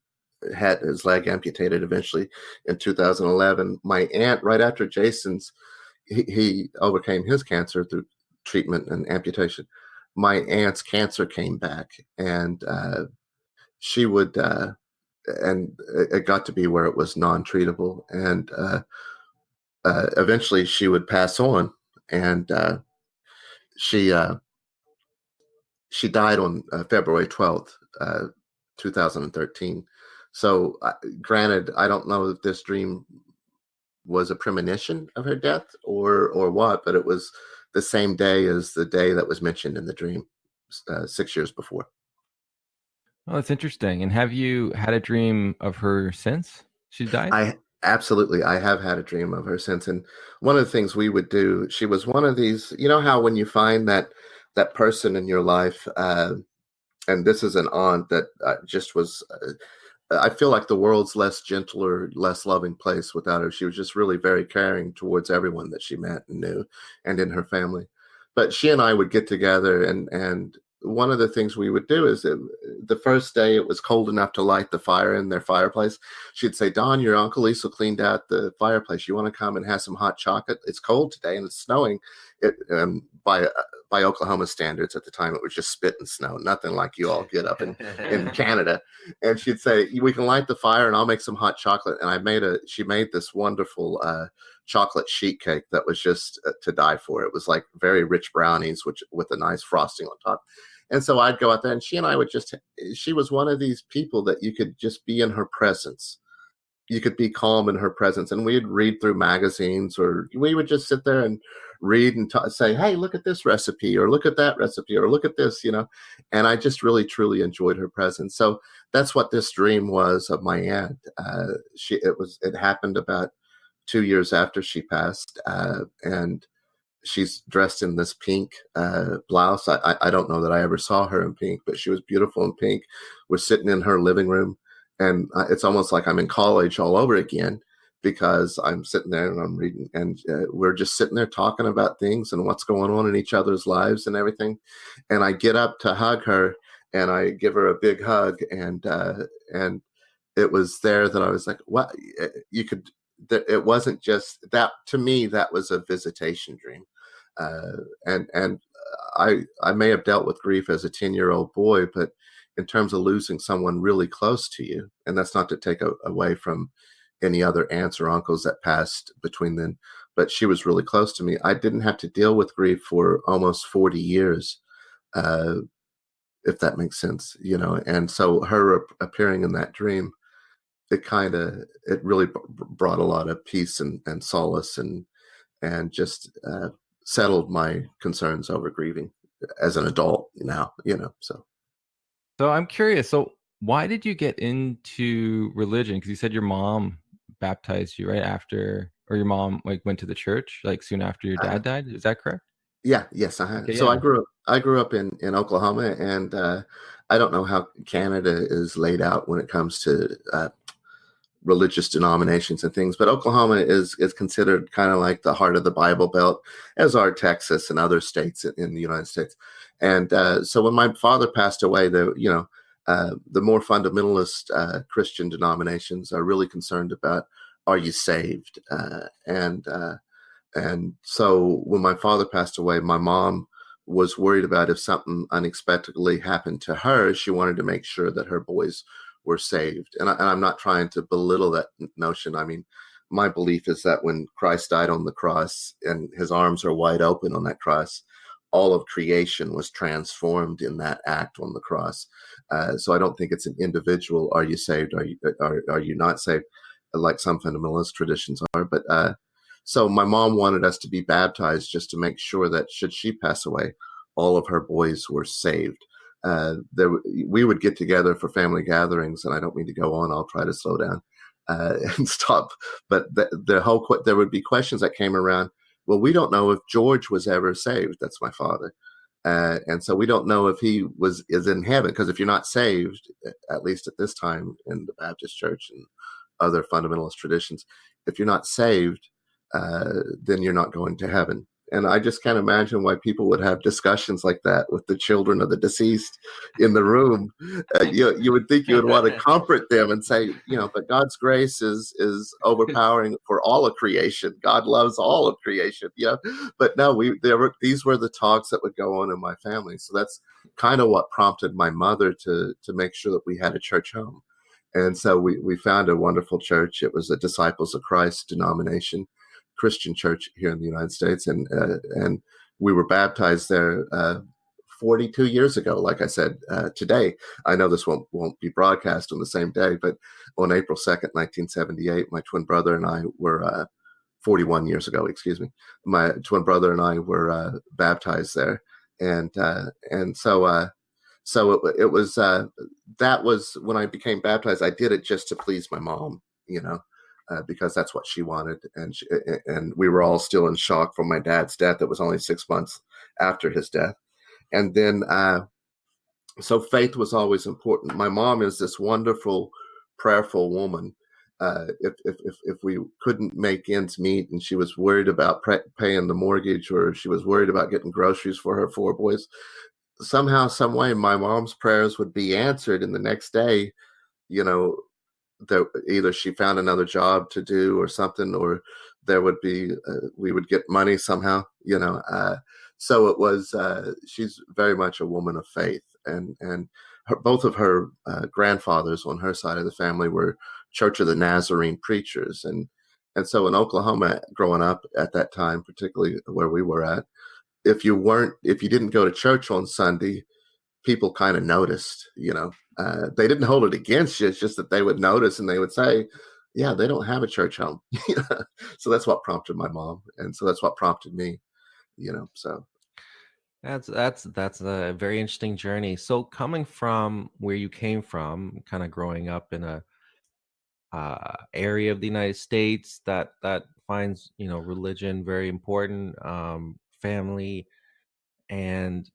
had his leg amputated eventually in 2011. My aunt, right after Jason's, he overcame his cancer through treatment and amputation. My aunt's cancer came back, and she would, and it got to be where it was non-treatable, and eventually she would pass on, and she. She died on February 12th, 2013. So, granted, I don't know if this dream was a premonition of her death or what, but it was the same day as the day that was mentioned in the dream 6 years before. Oh, that's interesting. And have you had a dream of her since she died? I have had a dream of her since, and one of the things we would do, she was one of these, how when you find that person in your life, and this is an aunt that just was I feel like the world's less gentler, less loving place without her. She was just really very caring towards everyone that she met and knew, and in her family. But she and I would get together, and one of the things we would do is the first day it was cold enough to light the fire in their fireplace. She'd say, "Don, your Uncle Liesl cleaned out the fireplace. You want to come and have some hot chocolate? It's cold today and it's snowing." It by Oklahoma standards at the time, it was just spit and snow, nothing like you all get up in Canada. And she'd say, "We can light the fire and I'll make some hot chocolate." And she made this wonderful chocolate sheet cake that was just to die for. It was like very rich brownies, with a nice frosting on top. And so I'd go out there, and she and I would she was one of these people that you could just be in her presence. You could be calm in her presence. And we'd read through magazines, or we would just sit there and read and say, "Hey, look at this recipe," or "Look at that recipe," or "Look at this," And I just really, truly enjoyed her presence. So that's what this dream was of my aunt. It happened about 2 years after she passed, and she's dressed in this pink blouse. I don't know that I ever saw her in pink, but she was beautiful in pink. We're sitting in her living room, and it's almost like I'm in college all over again, because I'm sitting there and I'm reading, and we're just sitting there talking about things and what's going on in each other's lives and everything. And I get up to hug her, and I give her a big hug, and it was there that I was like, "What? You could." It wasn't just that. To me, that was a visitation dream, and I may have dealt with grief as a 10-year-old boy, but in terms of losing someone really close to you, and that's not to take away from any other aunts or uncles that passed between then, but she was really close to me. I didn't have to deal with grief for almost 40 years, if that makes sense, And so her appearing in that dream, it really brought a lot of peace and solace, and just settled my concerns over grieving as an adult now, So I'm curious. So why did you get into religion? Because you said your mom baptized you right after, or your mom went to the church soon after your dad died. Is that correct? Yeah. Yes. Okay, So yeah. I grew up in Oklahoma, and I don't know how Canada is laid out when it comes to religious denominations and things, but Oklahoma is considered kind of like the heart of the Bible Belt, as are Texas and other states in the United States. And so when my father passed away, the more fundamentalist Christian denominations are really concerned about, are you saved? And so when my father passed away, my mom was worried about if something unexpectedly happened to her. She wanted to make sure that her boys were saved. And I'm not trying to belittle that notion. I mean, my belief is that when Christ died on the cross and his arms are wide open on that cross, all of creation was transformed in that act on the cross. So I don't think it's an individual, are you saved? Are you not saved? Like some fundamentalist traditions are. But so my mom wanted us to be baptized just to make sure that should she pass away, all of her boys were saved. We would get together for family gatherings, and I don't mean to go on. I'll try to slow down and stop. But there would be questions that came around. Well, we don't know if George was ever saved. That's my father. And so we don't know if he is in heaven, because if you're not saved, at least at this time in the Baptist church and other fundamentalist traditions, if you're not saved, then you're not going to heaven. And I just can't imagine why people would have discussions like that with the children of the deceased in the room. You would think you would want to comfort them and say, but God's grace is overpowering for all of creation. God loves all of creation. But no, these were the talks that would go on in my family. So that's kind of what prompted my mother to make sure that we had a church home. And so we found a wonderful church. It was a Disciples of Christ denomination, Christian church here in the United States, and we were baptized there 42 years ago. Like I said, today, I know this won't be broadcast on the same day, but on April 2nd, 1978, my twin brother and I were 41 years ago. Excuse me, my twin brother and I were baptized there, and so it was that was when I became baptized. I did it just to please my mom, because that's what she wanted. And we were all still in shock from my dad's death. It was only 6 months after his death. And then, so faith was always important. My mom is this wonderful prayerful woman. If we couldn't make ends meet, and she was worried about paying the mortgage, or she was worried about getting groceries for her 4 boys, somehow, some way, my mom's prayers would be answered, and the next day, you know, that either she found another job to do or something, or there would be we would get money somehow, so it was she's very much a woman of faith, and both of her grandfathers on her side of the family were Church of the Nazarene preachers, and so in Oklahoma, growing up at that time, particularly where we were at, if you didn't go to church on Sunday, people kind of noticed, they didn't hold it against you. It's just that they would notice, and they would say, yeah, they don't have a church home. So that's what prompted my mom. And so that's what prompted me, so. That's a very interesting journey. So coming from where you came from, kind of growing up in a area of the United States that finds religion very important, family, and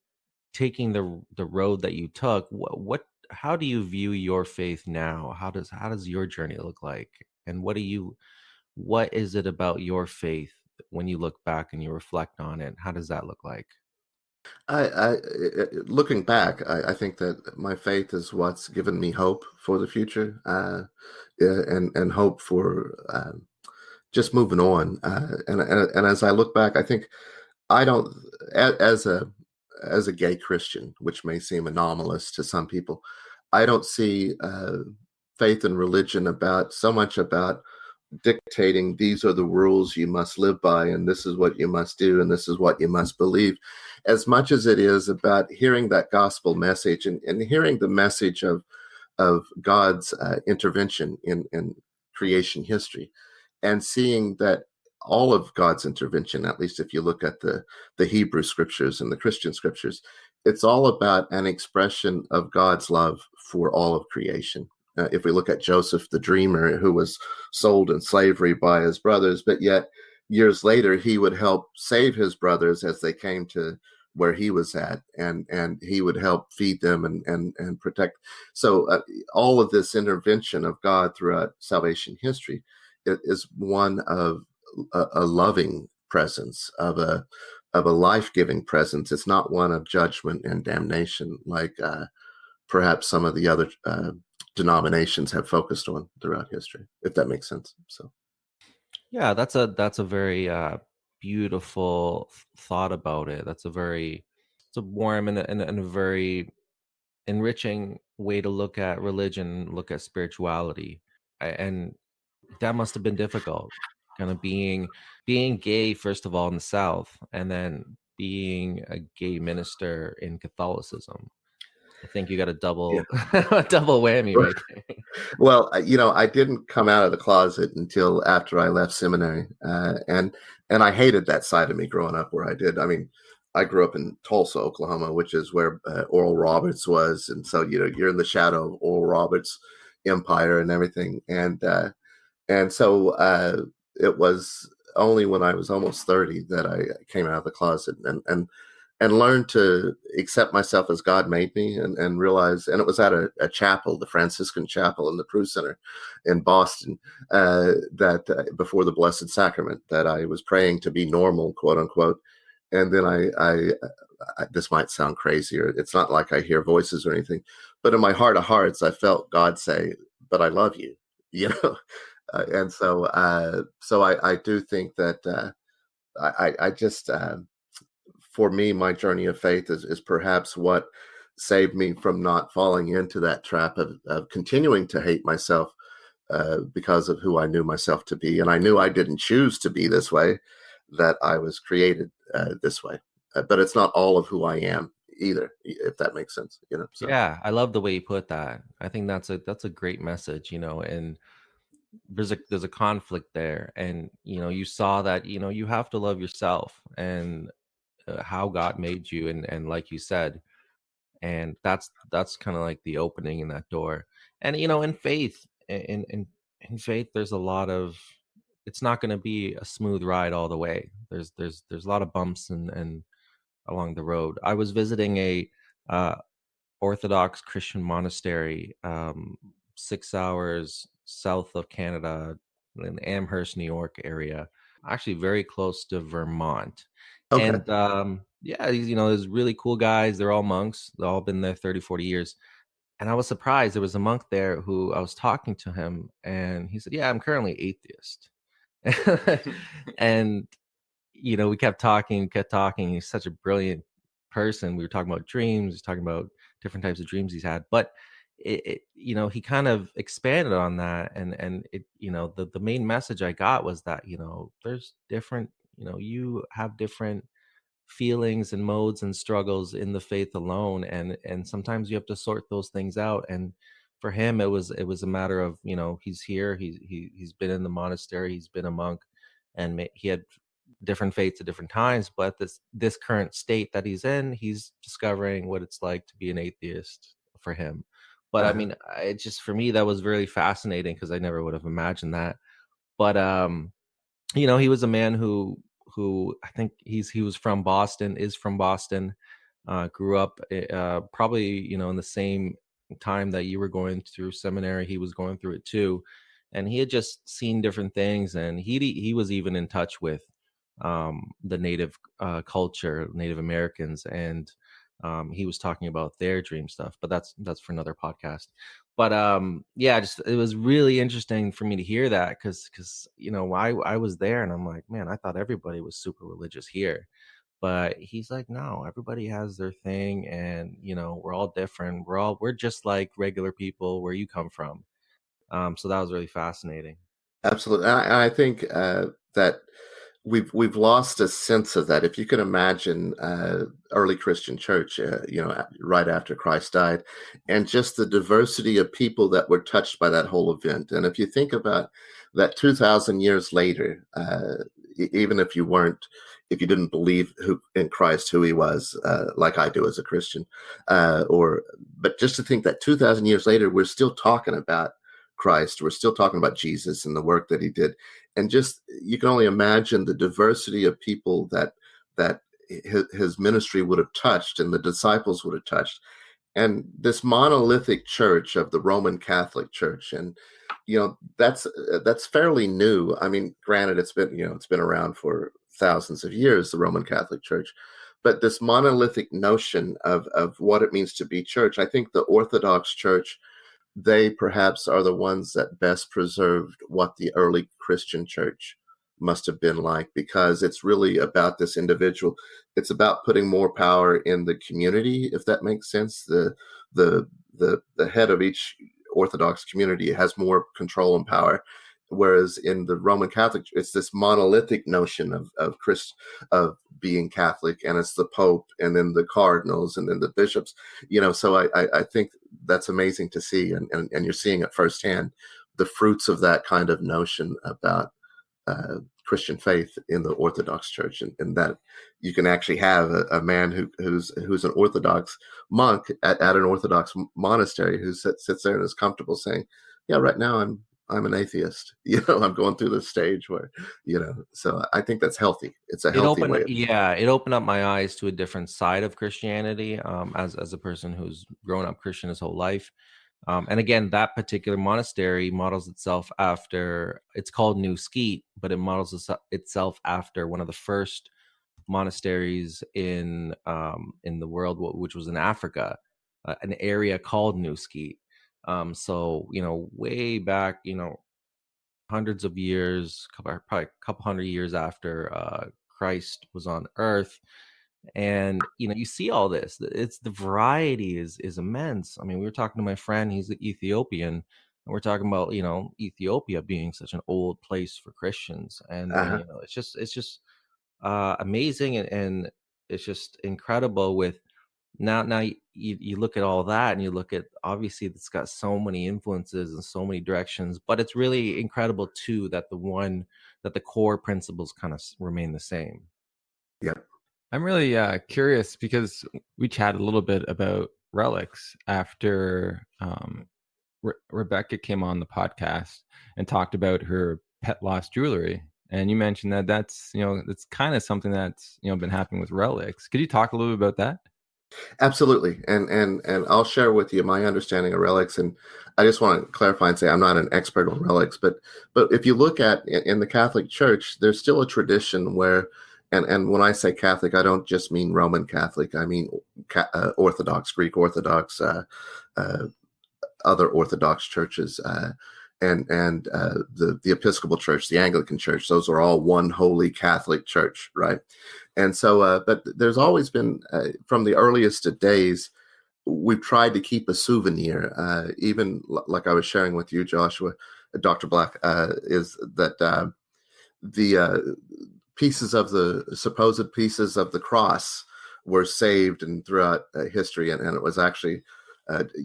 taking the road that you took, what how do you view your faith now? How does your journey look like? And what is it about your faith when you look back and you reflect on it? How does that look like? Looking back, I think that my faith is what's given me hope for the future, and hope for just moving on. And as I look back, I think I don't, as a gay Christian, which may seem anomalous to some people, I don't see faith and religion about so much about dictating these are the rules you must live by, and this is what you must do, and this is what you must believe, as much as it is about hearing that gospel message, and hearing the message of God's intervention in creation history, and seeing that all of God's intervention, at least if you look at the Hebrew scriptures and the Christian scriptures, it's all about an expression of God's love for all of creation. If we look at Joseph the dreamer, who was sold in slavery by his brothers, but yet years later he would help save his brothers as they came to where he was at, and he would help feed them and protect. So all of this intervention of God throughout salvation history, it is one of a loving presence, of a life-giving presence. It's not one of judgment and damnation, like perhaps some of the other denominations have focused on throughout history, if that makes sense. So Yeah, that's a very beautiful thought about it. It's a warm and a very enriching way to look at religion, look at spirituality. And that must have been difficult, kind of being gay, first of all, in the South, and then being a gay minister in Catholicism. I think you got a yeah. double whammy right there. Well, I didn't come out of the closet until after I left seminary, and I hated that side of me growing up where I did. I mean, I grew up in Tulsa, Oklahoma, which is where Oral Roberts was, and so you're in the shadow of Oral Roberts' empire and everything, and so it was only when I was almost 30 that I came out of the closet and learned to accept myself as God made me, and realize, and it was at a chapel, the Franciscan chapel in the Prue Center in Boston, that before the Blessed Sacrament, that I was praying to be normal, quote unquote. And then I this might sound crazy, or it's not like I hear voices or anything, but in my heart of hearts, I felt God say, but I love you, you know? And so I do think that I just, for me, my journey of faith is perhaps what saved me from not falling into that trap of continuing to hate myself because of who I knew myself to be. And I knew I didn't choose to be this way, that I was created this way. But it's not all of who I am either, if that makes sense. So. Yeah, I love the way you put that. I think that's a great message, and there's a conflict there, and you saw that you have to love yourself and how God made you, and like you said, and that's kind of like the opening in that door. And in faith, in faith, there's a lot of, it's not going to be a smooth ride all the way. There's a lot of bumps and along the road. I was visiting a uh Orthodox Christian monastery 6 hours south of Canada, in Amherst, New York area, actually very close to Vermont. Okay. And yeah, there's really cool guys. They're all monks. They've all been there 30, 40 years. And I was surprised. There was a monk there who I was talking to him, and he said, "Yeah, I'm currently atheist." And we kept talking, kept talking. He's such a brilliant person. We were talking about dreams, talking about different types of dreams he's had. But he kind of expanded on that, and the main message I got was that there's different, you have different feelings and modes and struggles in the faith alone, and sometimes you have to sort those things out. And for him, it was a matter of, he's here, he's been in the monastery, he's been a monk, and he had different faiths at different times, but this current state that he's in, he's discovering what it's like to be an atheist for him. But I mean, it just, for me, that was really fascinating, because I never would have imagined that. But he was a man who I think he was from Boston, is from Boston, grew up probably in the same time that you were going through seminary. He was going through it too, and he had just seen different things, and he was even in touch with the native culture, Native Americans, and he was talking about their dream stuff. But that's for another podcast. But yeah, just, it was really interesting for me to hear that, because I was there, and I'm like, man, I thought everybody was super religious here. But he's like, no, everybody has their thing, and we're all different. We're just like regular people where you come from. So that was really fascinating. Absolutely. I think that we've lost a sense of that. If you can imagine early Christian church, right after Christ died, and just the diversity of people that were touched by that whole event. And if you think about that 2,000 years later, even if you didn't believe in Christ, who he was, like I do as a Christian, but just to think that 2,000 years later, we're still talking about Christ, we're still talking about Jesus and the work that he did. And just, you can only imagine the diversity of people that his ministry would have touched, and the disciples would have touched. And this monolithic church of the Roman Catholic Church, and that's fairly new. I mean, granted, it's been around for thousands of years, the Roman Catholic Church, but this monolithic notion of what it means to be church, I think the Orthodox Church, they perhaps are the ones that best preserved what the early Christian church must have been like, because it's really about this individual. It's about putting more power in the community, if that makes sense. The head of each Orthodox community has more control and power, whereas in the Roman Catholic, it's this monolithic notion of being Catholic, and it's the Pope, and then the cardinals, and then the bishops. So I think that's amazing to see, and you're seeing it firsthand, the fruits of that kind of notion about Christian faith in the Orthodox Church, and that you can actually have a man who's an Orthodox monk at an Orthodox monastery, who sits there and is comfortable saying, "Yeah, right now I'm an atheist." I'm going through this stage where, so I think that's healthy. It's a healthy way. It opened up my eyes to a different side of Christianity, as a person who's grown up Christian his whole life. And again, that particular monastery models itself after, it's called New Skeet, but it models itself after one of the first monasteries in the world, which was in Africa, an area called New Skeet. So way back, hundreds of years, probably a couple hundred years after Christ was on Earth. And you see all this, it's, the variety is immense. I mean, we were talking to my friend, he's Ethiopian, and we're talking about Ethiopia being such an old place for Christians. And it's just amazing, and it's just incredible. With now you look at all that, and you look at, obviously it's got so many influences and so many directions, but it's really incredible too that the core principles kind of remain the same. Yeah. I'm really curious, because we chatted a little bit about relics after Rebecca came on the podcast and talked about her pet lost jewelry. And you mentioned that's kind of something that's, been happening with relics. Could you talk a little bit about that? Absolutely, and I'll share with you my understanding of relics. And I just want to clarify and say I'm not an expert on relics, but if you look at in the Catholic Church, there's still a tradition where, and when I say Catholic, I don't just mean Roman Catholic. I mean Orthodox, Greek Orthodox, uh, other Orthodox churches, and the Episcopal Church, the Anglican Church. Those are all one holy Catholic Church, right? And so, but there's always been, from the earliest of days, we've tried to keep a souvenir, even like I was sharing with you, Joshua, Dr. Black, is that the pieces of the supposed pieces of the cross were saved and throughout history, and it was actually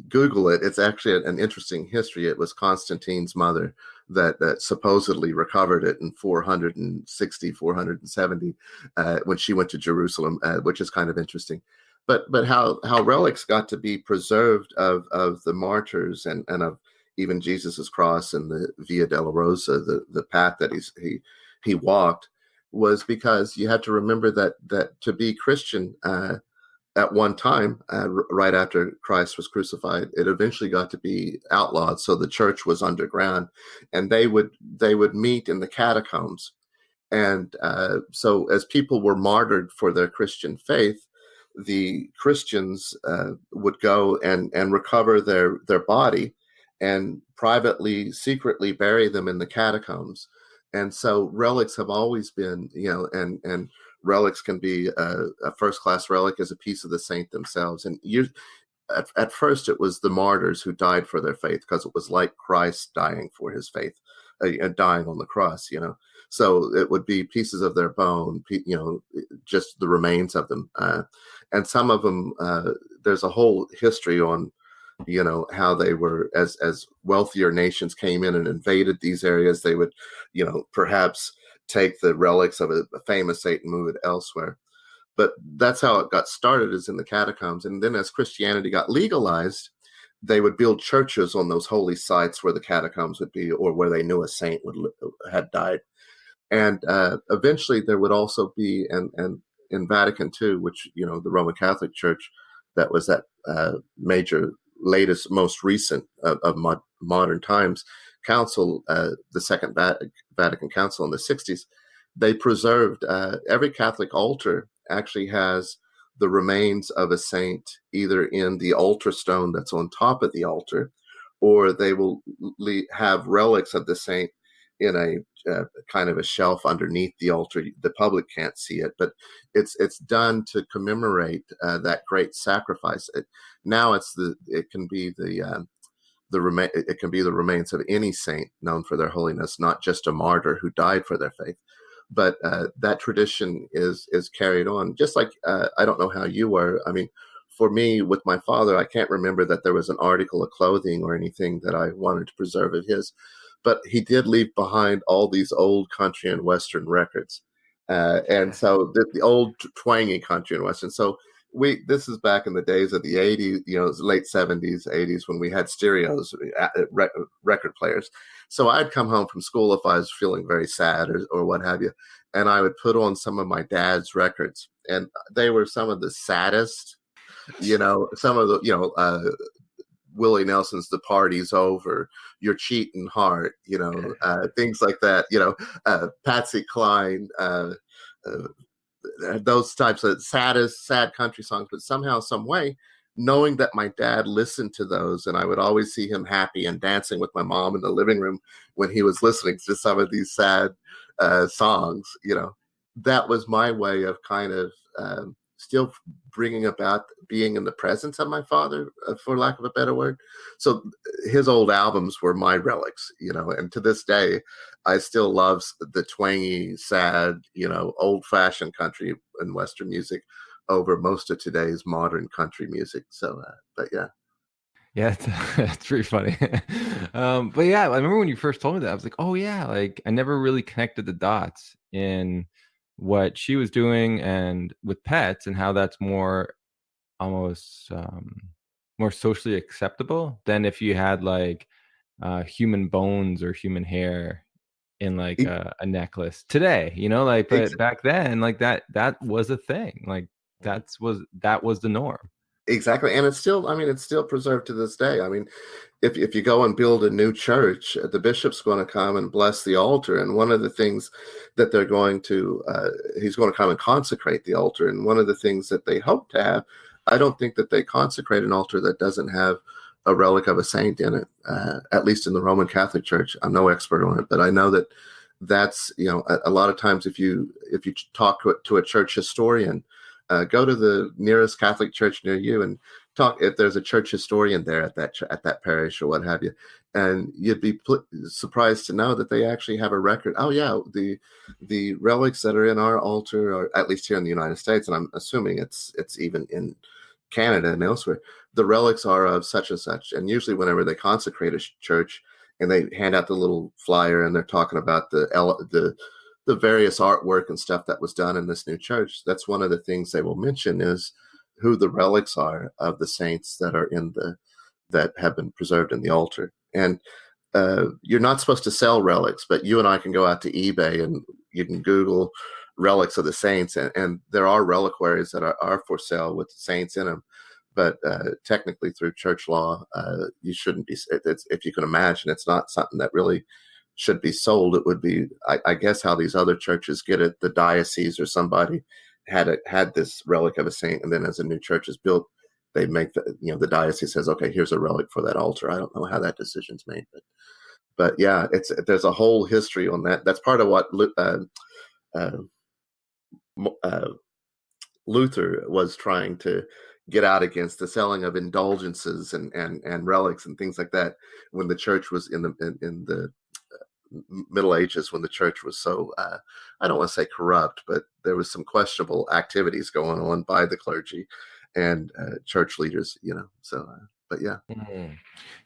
Google it. It's actually an interesting history. It was Constantine's mother that supposedly recovered it in 460, 470 when she went to Jerusalem, which is kind of interesting. But how relics got to be preserved of the martyrs and of even Jesus's cross and the Via Dolorosa, the path that he walked, was because you have to remember that to be Christian at one time, right after Christ was crucified, it eventually got to be outlawed. So the church was underground, and they would meet in the catacombs. And so as people were martyred for their Christian faith, the Christians would go and recover their body and privately, secretly bury them in the catacombs. And so relics have always been, and relics can be a first class relic as a piece of the saint themselves. And at first it was the martyrs who died for their faith, because it was like Christ dying for his faith, dying on the cross, so it would be pieces of their bone, just the remains of them. And some of them, there's a whole history on, how they were, as wealthier nations came in and invaded these areas, they would, perhaps take the relics of a famous saint and move it elsewhere. But that's how it got started, is in the catacombs. And then as Christianity got legalized, they would build churches on those holy sites where the catacombs would be, or where they knew a saint had died. And eventually there would also be, and in Vatican II, which, the Roman Catholic Church, that was that major, latest, most recent of modern times council, the Second Vatican Council in the 60s, they preserved every Catholic altar actually has the remains of a saint either in the altar stone that's on top of the altar, or they will have relics of the saint in a kind of a shelf underneath the altar. The public can't see it, but it's done to commemorate that great sacrifice. Now it can be it can be the remains of any saint known for their holiness, not just a martyr who died for their faith. But that tradition is carried on. Just like I don't know how you were. I mean, for me, with my father, I can't remember that there was an article of clothing or anything that I wanted to preserve of his. But he did leave behind all these old country and western records, and so the old twangy country and western. So this is back in the days of the 80s, late 70s, 80s, when we had stereos, record players. So I'd come home from school if I was feeling very sad or what have you, and I would put on some of my dad's records, and they were some of the saddest, some of the, Willie Nelson's "The Party's Over," "Your Cheating Heart," things like that. Patsy Cline, those types of sad country songs. But somehow, some way, knowing that my dad listened to those, and I would always see him happy and dancing with my mom in the living room when he was listening to some of these sad songs. That was my way of kind of still bringing about being in the presence of my father, for lack of a better word. So his old albums were my relics, and to this day, I still love the twangy, sad, old-fashioned country and Western music over most of today's modern country music. So, but yeah. Yeah, it's pretty funny. But yeah, I remember when you first told me that, I was like, oh yeah, like I never really connected the dots in what she was doing and with pets, and how that's more almost more socially acceptable than if you had like human bones or human hair in like a necklace today, like, but back then, like that was a thing. Like that was the norm. Exactly, and it's still, I mean, it's still preserved to this day. I mean, if you go and build a new church, the bishop's going to come and bless the altar, and one of the things that they're going to, he's going to come and consecrate the altar, and one of the things that they hope to have, I don't think that they consecrate an altar that doesn't have a relic of a saint in it, at least in the Roman Catholic Church. I'm no expert on it, but I know that that's, you know, a lot of times if you talk to a church historian, go to the nearest Catholic church near you and talk if there's a church historian there at that parish or what have you, and you'd be surprised to know that they actually have a record. Oh yeah, the relics that are in our altar, or at least here in the United States, and I'm assuming it's even in Canada and elsewhere, the relics are of such and such. And usually whenever they consecrate a church and they hand out the little flyer and they're talking about the various artwork and stuff that was done in this new church, that's one of the things they will mention is who the relics are of the saints that are that have been preserved in the altar. And you're not supposed to sell relics, but you and I can go out to eBay and you can Google relics of the saints, and there are reliquaries that are for sale with saints in them. But technically, through church law, you shouldn't be. If you can imagine, it's not something that really should be sold. It would be, I guess, how these other churches get it. The diocese or somebody had this relic of a saint, and then as a new church is built, they make the diocese says, okay, here's a relic for that altar. I don't know how that decision's made, but yeah, there's a whole history on that. That's part of what Luther was trying to get out against, the selling of indulgences and relics and things like that, when the church was in the Middle Ages, when the church was so I don't want to say corrupt, but there was some questionable activities going on by the clergy and church leaders, so but yeah.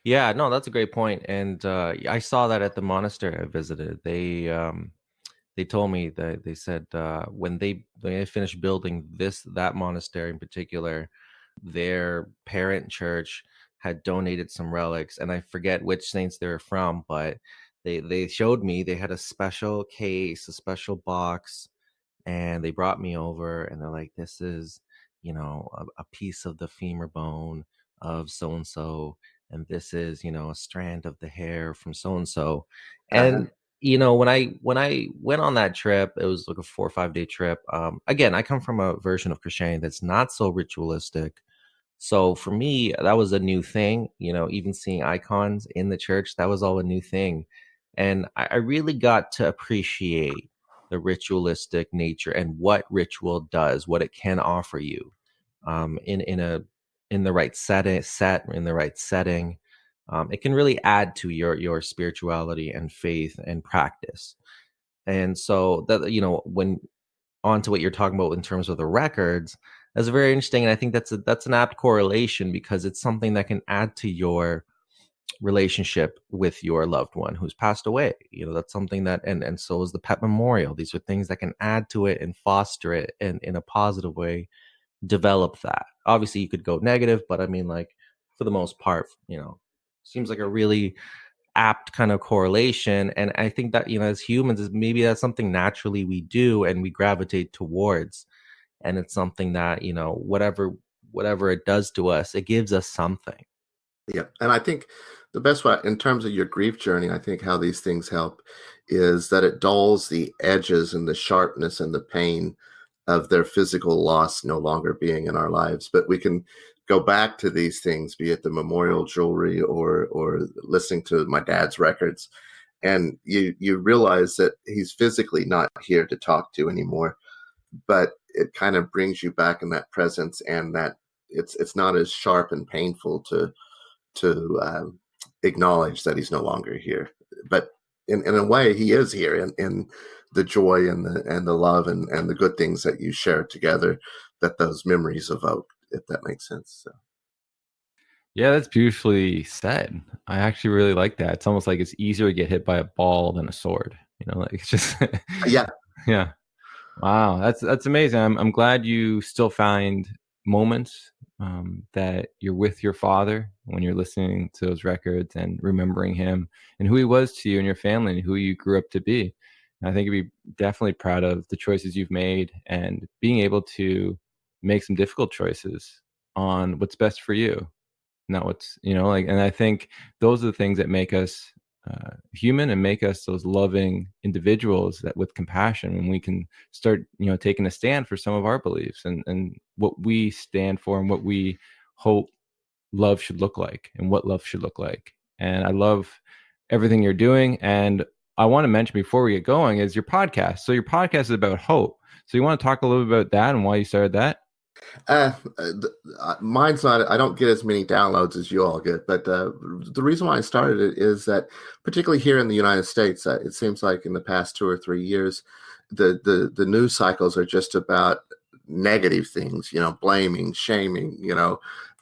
Yeah, no, that's a great point. And I saw that at the monastery I visited. They told me that they said when they finished building that monastery in particular, their parent church had donated some relics, and I forget which saints they were from, but they showed me they had a special case, a special box, and they brought me over, and they're like, this is, a piece of the femur bone of so and so, and this is, a strand of the hair from so and so. And when I went on that trip, it was like a 4 or 5 day trip. Again, I come from a version of Christianity that's not so ritualistic. So for me, that was a new thing, even seeing icons in the church, that was all a new thing. And I really got to appreciate the ritualistic nature and what ritual does, what it can offer you, in the right in the right setting. It can really add to your spirituality and faith and practice. And so that, when on to what you're talking about in terms of the records, that's very interesting. And I think that's an apt correlation, because it's something that can add to your relationship with your loved one who's passed away. That's something that, and so is the pet memorial. These are things that can add to it and foster it, and in a positive way develop that. Obviously you could go negative, but I mean, like, for the most part, seems like a really apt kind of correlation. And I think that, as humans, is maybe that's something naturally we do and we gravitate towards. And it's something that, whatever it does to us, it gives us something. Yeah. And I think the best way, in terms of your grief journey, I think how these things help is that it dulls the edges and the sharpness and the pain of their physical loss no longer being in our lives. But we can go back to these things, be it the memorial jewelry or listening to my dad's records, and you realize that he's physically not here to talk to anymore, but it kind of brings you back in that presence, and that it's not as sharp and painful to acknowledge that he's no longer here. But in a way, he is here in the joy and the love and the good things that you share together, that those memories evoke, if that makes sense. So. Yeah, that's beautifully said. I actually really like that. It's almost like it's easier to get hit by a ball than a sword. Like it's just Yeah. Yeah. Wow, that's amazing. I'm glad you still find moments that you're with your father when you're listening to those records and remembering him and who he was to you and your family and who you grew up to be. And I think you'd be definitely proud of the choices you've made and being able to make some difficult choices on what's best for you, not what's, like, and I think those are the things that make us human and make us those loving individuals that with compassion, when we can start, taking a stand for some of our beliefs and what we stand for and what we hope love should look like and what love should look like. And I love everything you're doing. And I want to mention before we get going is your podcast. So your podcast is about hope. So you want to talk a little bit about that and why you started that? Mine's not, I don't get as many downloads as you all get, but the reason why I started it is that, particularly here in the United States, it seems like in the past 2 or 3 years, the news cycles are just about negative things, blaming, shaming,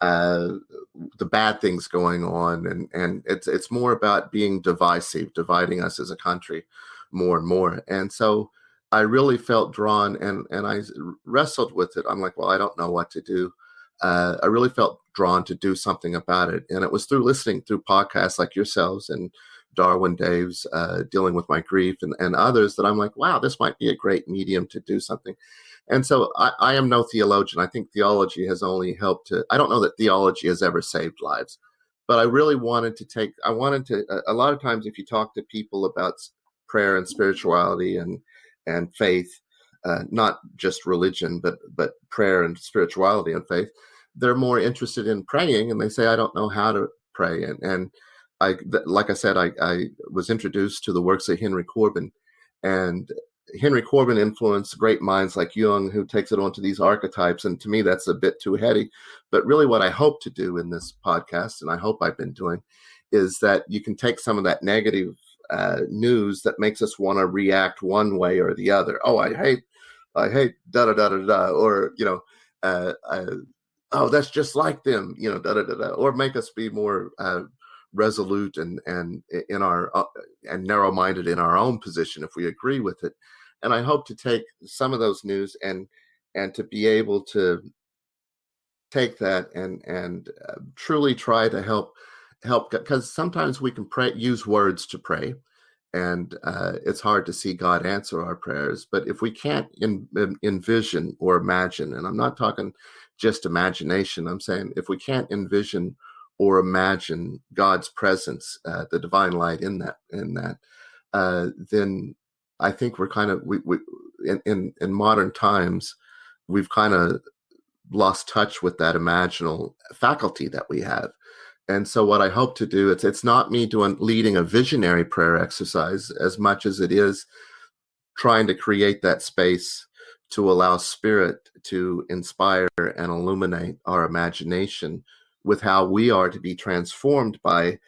the bad things going on, and it's more about being divisive, dividing us as a country more and more. And so I really felt drawn, and I wrestled with it. I'm like, well, I don't know what to do. I really felt drawn to do something about it, and it was through listening through podcasts like yourselves and Darwin Dave's dealing with my grief and others that I'm like, wow, this might be a great medium to do something. And so I am no theologian. I think theology has only helped to, I don't know that theology has ever saved lives, but I really wanted to a lot of times if you talk to people about prayer and spirituality and faith, not just religion, but prayer and spirituality and faith, they're more interested in praying, and they say, I don't know how to pray. And like I said, I was introduced to the works of Henry Corbin, and Henry Corbin influenced great minds like Jung, who takes it onto these archetypes. And to me, that's a bit too heady. But really what I hope to do in this podcast, and I hope I've been doing, is that you can take some of that negative news that makes us want to react one way or the other. Oh, I hate da da da da da, or oh, that's just like them, da da da da, or make us be more resolute and in our and narrow-minded in our own position if we agree with it. And I hope to take some of those news and to be able to take that and truly try to help, because sometimes we can use words to pray, and it's hard to see God answer our prayers. But if we can't envision or imagine, and I'm not talking just imagination, I'm saying if we can't envision or imagine God's presence, the divine light in that, then I think we're kind of in modern times, we've kind of lost touch with that imaginal faculty that we have. And so what I hope to do, it's not me leading a visionary prayer exercise as much as it is trying to create that space to allow Spirit to inspire and illuminate our imagination with how we are to be transformed by,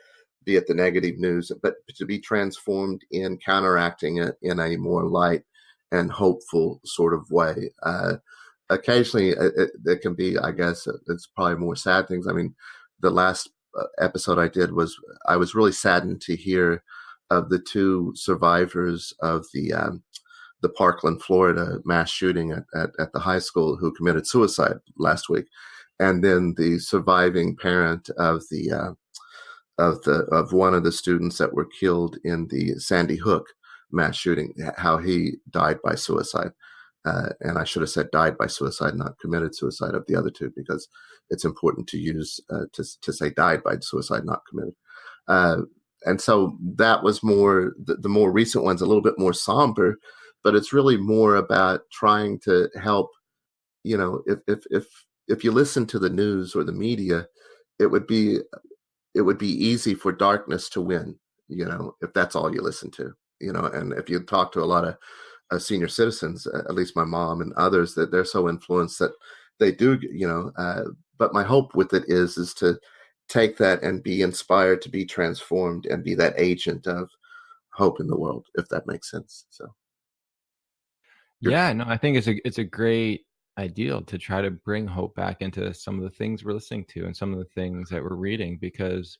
be it the negative news, but to be transformed in counteracting it in a more light and hopeful sort of way. Occasionally, it can be, I guess, it's probably more sad things. I mean, the last episode I did I was really saddened to hear of the 2 survivors of the Parkland, Florida mass shooting at the high school who committed suicide last week, and then the surviving parent of one of the students that were killed in the Sandy Hook mass shooting, how he died by suicide. And I should have said died by suicide, not committed suicide, of the other 2, because it's important to use to say died by suicide, not committed. And so that was more the more recent one's a little bit more somber, but it's really more about trying to help. If you listen to the news or the media, it would be easy for darkness to win, if that's all you listen to, and if you talk to a lot of senior citizens, at least my mom and others, that they're so influenced that they do, but my hope with it is to take that and be inspired to be transformed and be that agent of hope in the world, if that makes sense. So. Yeah, no, I think it's a great ideal to try to bring hope back into some of the things we're listening to and some of the things that we're reading, because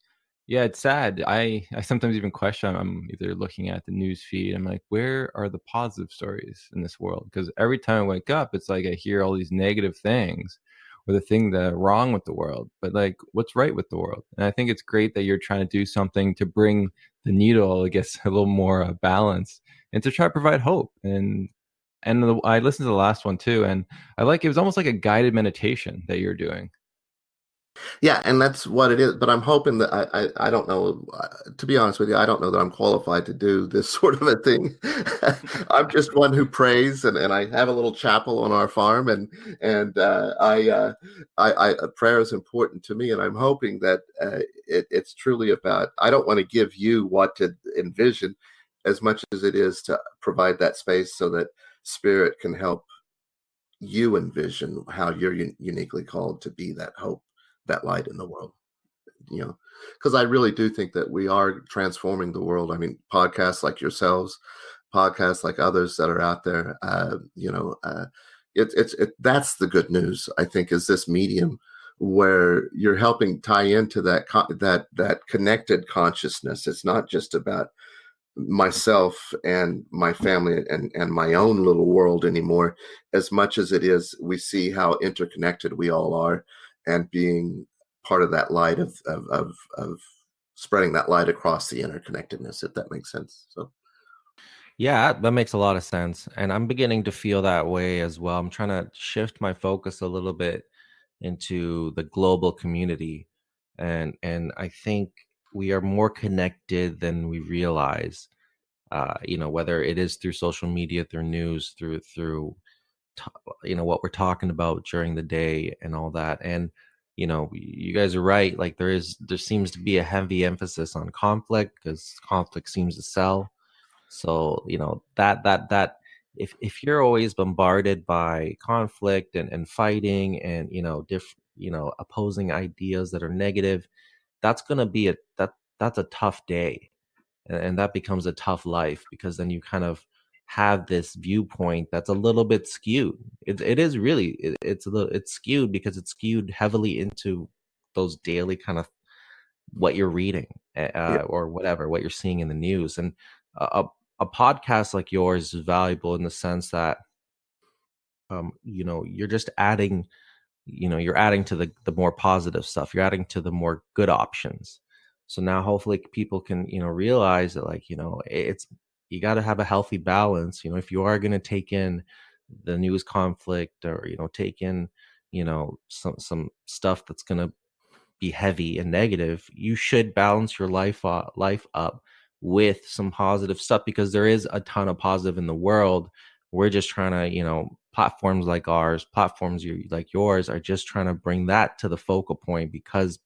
yeah, it's sad. I sometimes even question, I'm either looking at the news feed, I'm like, where are the positive stories in this world? Because every time I wake up, it's like I hear all these negative things or the thing that are wrong with the world, but like what's right with the world? And I think it's great that you're trying to do something to bring the needle, I guess, a little more balance and to try to provide hope. I listened to the last one too, and it was almost like a guided meditation that you're doing. Yeah, and that's what it is. But I'm hoping that I don't know. To be honest with you, I don't know that I'm qualified to do this sort of a thing. I'm just one who prays, and I have a little chapel on our farm, and prayer is important to me, and I'm hoping that it's truly about. I don't want to give you what to envision, as much as it is to provide that space so that Spirit can help you envision how you're uniquely called to be that hope, that light in the world. Because I really do think that we are transforming the world. I mean, podcasts like yourselves, podcasts like others that are out there, that's the good news, I think, is this medium where you're helping tie into that connected consciousness. It's not just about myself and my family and my own little world anymore, as much as it is we see how interconnected we all are, and being part of that light of spreading that light across the interconnectedness, if that makes sense. So Yeah, that makes a lot of sense. And I'm beginning to feel that way as well. I'm trying to shift my focus a little bit into the global community. And I think we are more connected than we realize. Whether it is through social media, through news, through what we're talking about during the day and all that. And you guys are right. Like there seems to be a heavy emphasis on conflict because conflict seems to sell. So that if you're always bombarded by conflict and fighting and opposing ideas that are negative, that's gonna be that's a tough day, and that becomes a tough life because then you kind of have this viewpoint that's a little bit skewed. It is really it's skewed because it's skewed heavily into those daily kind of what you're reading, yeah, or whatever what you're seeing in the news. And a, a podcast like yours is valuable in the sense that you're just adding, you're adding to the more positive stuff, you're adding to the more good options. So now hopefully people can realize that, like, it's, you got to have a healthy balance. If you are going to take in the news conflict, or take in some stuff that's going to be heavy and negative, you should balance your life up with some positive stuff, because there is a ton of positive in the world. We're just trying to, platforms like ours, platforms like yours, are just trying to bring that to the focal point, because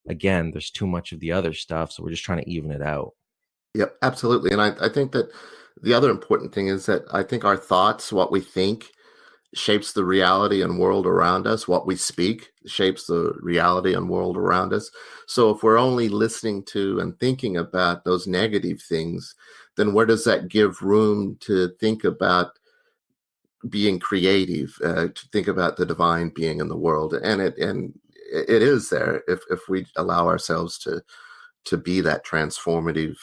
again, there's too much of the other stuff. So we're just trying to even it out. yep, absolutely. And I think that the other important thing is that I think our thoughts, what we think, shapes the reality and world around us. What we speak shapes the reality and world around us. So if we're only listening to and thinking about those negative things, then where does that give room to think about being creative, to think about the divine being in the world? And it is there if we allow ourselves to be that transformative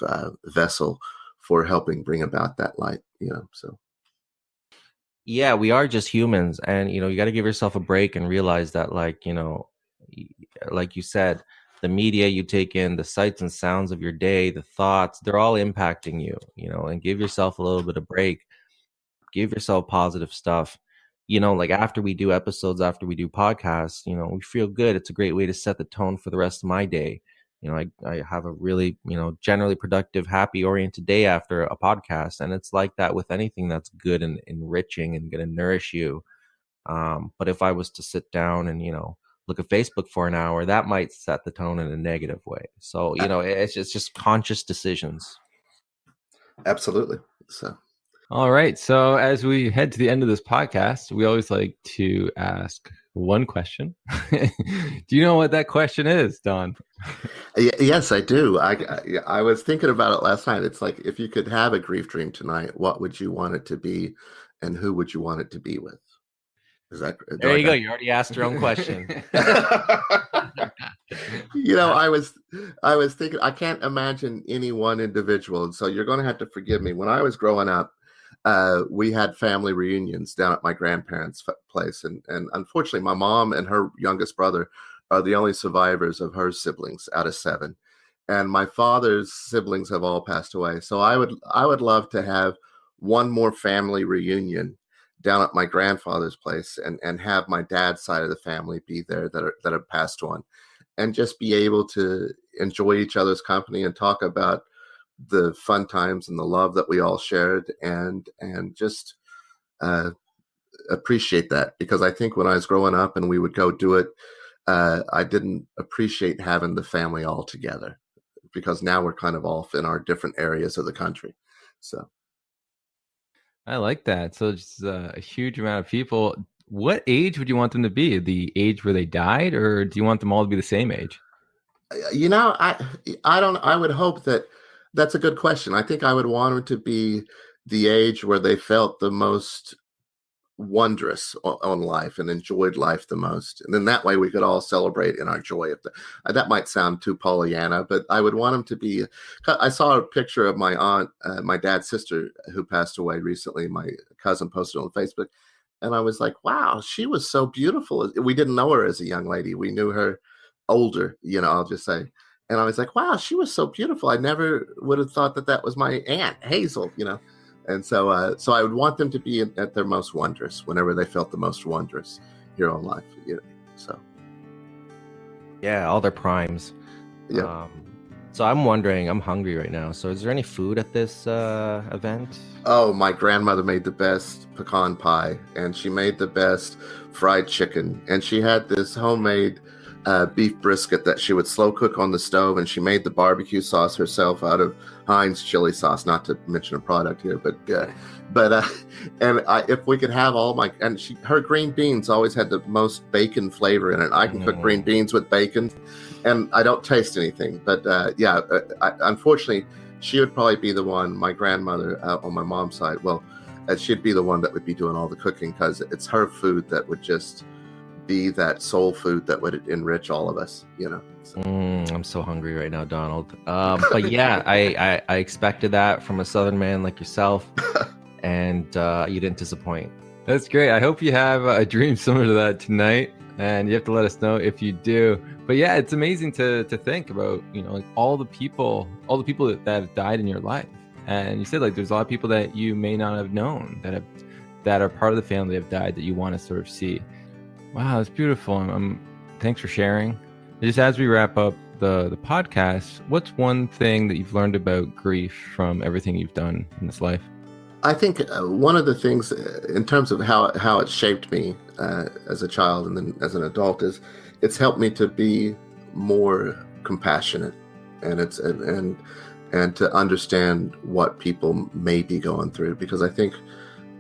vessel for helping bring about that light. So Yeah, we are just humans, and you got to give yourself a break and realize that, like, y- like you said, the media you take in, the sights and sounds of your day, the thoughts, they're all impacting you, and give yourself a little bit of break. Give yourself positive stuff. Like after we do episodes, after we do podcasts, we feel good. It's a great way to set the tone for the rest of my day. I have a really, generally productive, happy oriented day after a podcast. And it's like that with anything that's good and enriching and going to nourish you. But if I was to sit down and, look at Facebook for an hour, that might set the tone in a negative way. So, it's just conscious decisions. absolutely. So All right. So as we head to the end of this podcast, we always like to ask one question. Do you know what that question is, Don? yes, I do. I was thinking about it last night. It's like, if you could have a grief dream tonight, what would you want it to be, and who would you want it to be with? Is that do There I you go. got? You already asked your own question. I was thinking, I can't imagine any one individual, and so you're going to have to forgive me. When I was growing up, we had family reunions down at my grandparents' place, and unfortunately, my mom and her youngest brother are the only survivors of her siblings out of seven, and my father's siblings have all passed away. So I would love to have one more family reunion down at my grandfather's place, and have my dad's side of the family be there that have passed on, and just be able to enjoy each other's company and talk about the fun times and the love that we all shared, and just appreciate that. Because I think when I was growing up and we would go do it, I didn't appreciate having the family all together, because now we're kind of off in our different areas of the country. So I like that. So it's a huge amount of people. What age would you want them to be? The age where they died, or do you want them all to be the same age? I don't. I would hope that that's a good question. I think I would want them to be the age where they felt the most wondrous on life and enjoyed life the most, and then that way we could all celebrate in our joy. Of that might sound too Pollyanna, but I would want them to be. I saw a picture of my aunt, my dad's sister, who passed away recently. My cousin posted on Facebook, and I was like, wow, she was so beautiful. We didn't know her as a young lady. We knew her older, I'll just say. And I was like, wow, she was so beautiful. I never would have thought that was my aunt Hazel, And so I would want them to be at their most wondrous whenever they felt the most wondrous here on life. So Yeah, all their primes. Yeah. So I'm wondering, I'm hungry right now. So is there any food at this event? Oh, my grandmother made the best pecan pie, and she made the best fried chicken, and she had this homemade beef brisket that she would slow cook on the stove, and she made the barbecue sauce herself out of Heinz chili sauce, not to mention a product here, if we could have her green beans always had the most bacon flavor in it. I can cook green beans with bacon, and I don't taste anything. But unfortunately, she would probably be the one, my grandmother on my mom's side. Well, she'd be the one that would be doing all the cooking, because it's her food that would just be that soul food that would enrich all of us, So. I'm so hungry right now, Donald. But yeah, I expected that from a Southern man like yourself, and you didn't disappoint. That's great. I hope you have a dream similar to that tonight, and you have to let us know if you do. But yeah, it's amazing to think about, like all the people that have died in your life. And you said there's a lot of people that you may not have known that are part of the family have died that you want to sort of see. Wow, that's beautiful. Thanks for sharing. Just as we wrap up the podcast, what's one thing that you've learned about grief from everything you've done in this life? I think one of the things in terms of how it shaped me as a child and then as an adult is it's helped me to be more compassionate, and to understand what people may be going through. Because I think,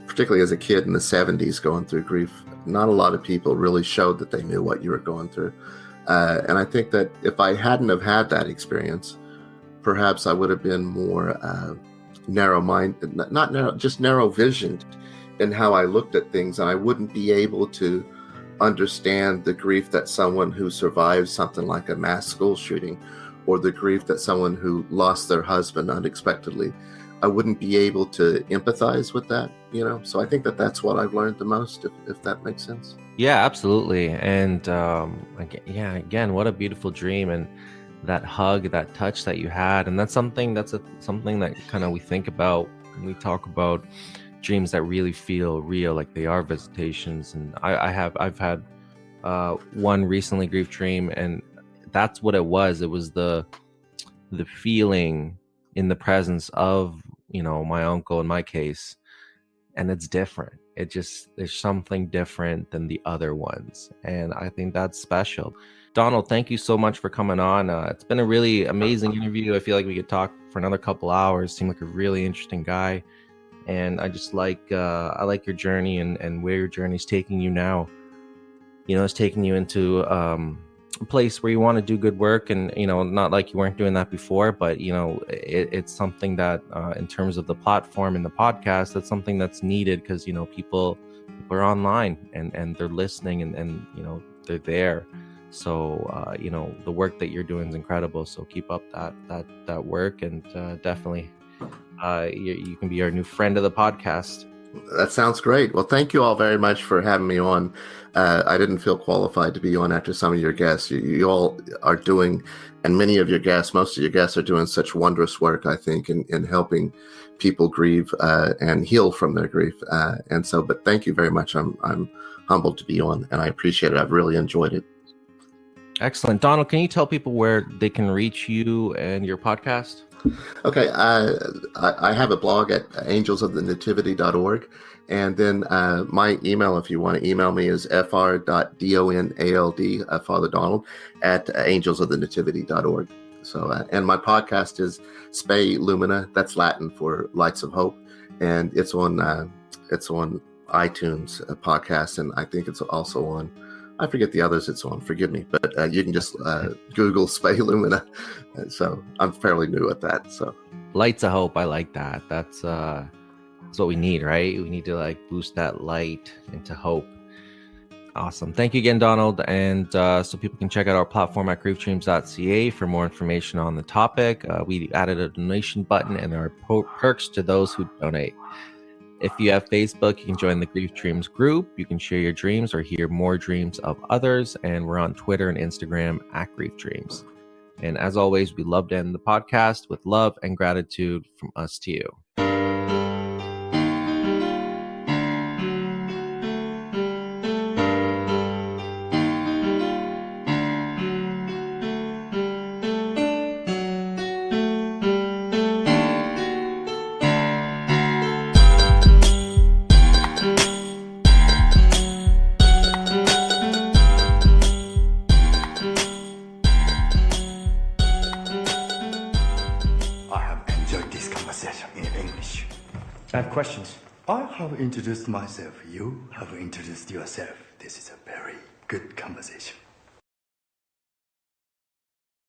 particularly as a kid in the 70s going through grief, not a lot of people really showed that they knew what you were going through. And I think that if I hadn't have had that experience, perhaps I would have been more narrow-minded, not narrow, just narrow-visioned in how I looked at things. And I wouldn't be able to understand the grief that someone who survived something like a mass school shooting, or the grief that someone who lost their husband unexpectedly. I wouldn't be able to empathize with that, So I think that that's what I've learned the most, if that makes sense. Yeah, absolutely. And again, what a beautiful dream, and that hug, that touch that you had, and that's something that kind of we think about when we talk about dreams that really feel real, like they are visitations. And I've had one recently grief dream, and that's what it was. It was the feeling in the presence of my uncle in my case, and it's different. There's something different than the other ones, and I think that's special. Donald, thank you so much for coming on. It's been a really amazing interview. I feel like we could talk for another couple hours. Seem like a really interesting guy, and I just I like your journey and where your journey's taking you now. It's taking you into a place where you want to do good work, and not like you weren't doing that before, but it's something that in terms of the platform and the podcast, that's something that's needed, because people are online and they're listening, and they're there. So the work that you're doing is incredible, so keep up that work, and definitely you can be our new friend of the podcast. That sounds great. Well, thank you all very much for having me on. I didn't feel qualified to be on after some of your guests. You all are doing, and most of your guests are doing such wondrous work, I think, in helping people grieve and heal from their grief. But thank you very much. I'm humbled to be on, and I appreciate it. I've really enjoyed it. Excellent. Donald, can you tell people where they can reach you and your podcast? Okay, I have a blog at angelsofthenativity.org, and then my email, if you want to email me, is fr.donald, Father Donald, at angelsofthenativity.org. So, and my podcast is Spei Lumina. That's Latin for Lights of Hope, and it's on iTunes podcast, and I think it's also on. I forget the others it's on. Forgive me, but you can just Google Spei Lumina. So I'm fairly new at that. So Lights of Hope, I like that. That's what we need, right? We need to like boost that light into hope. Awesome. Thank you again, Donald. And so people can check out our platform at griefdreams.ca for more information on the topic. We added a donation button, and there are perks to those who donate. If you have Facebook, you can join the Grief Dreams group. You can share your dreams or hear more dreams of others. And we're on Twitter and Instagram at Grief Dreams. And as always, we love to end the podcast with love and gratitude from us to you. I have questions. I have introduced myself. You have introduced yourself. This is a very good conversation.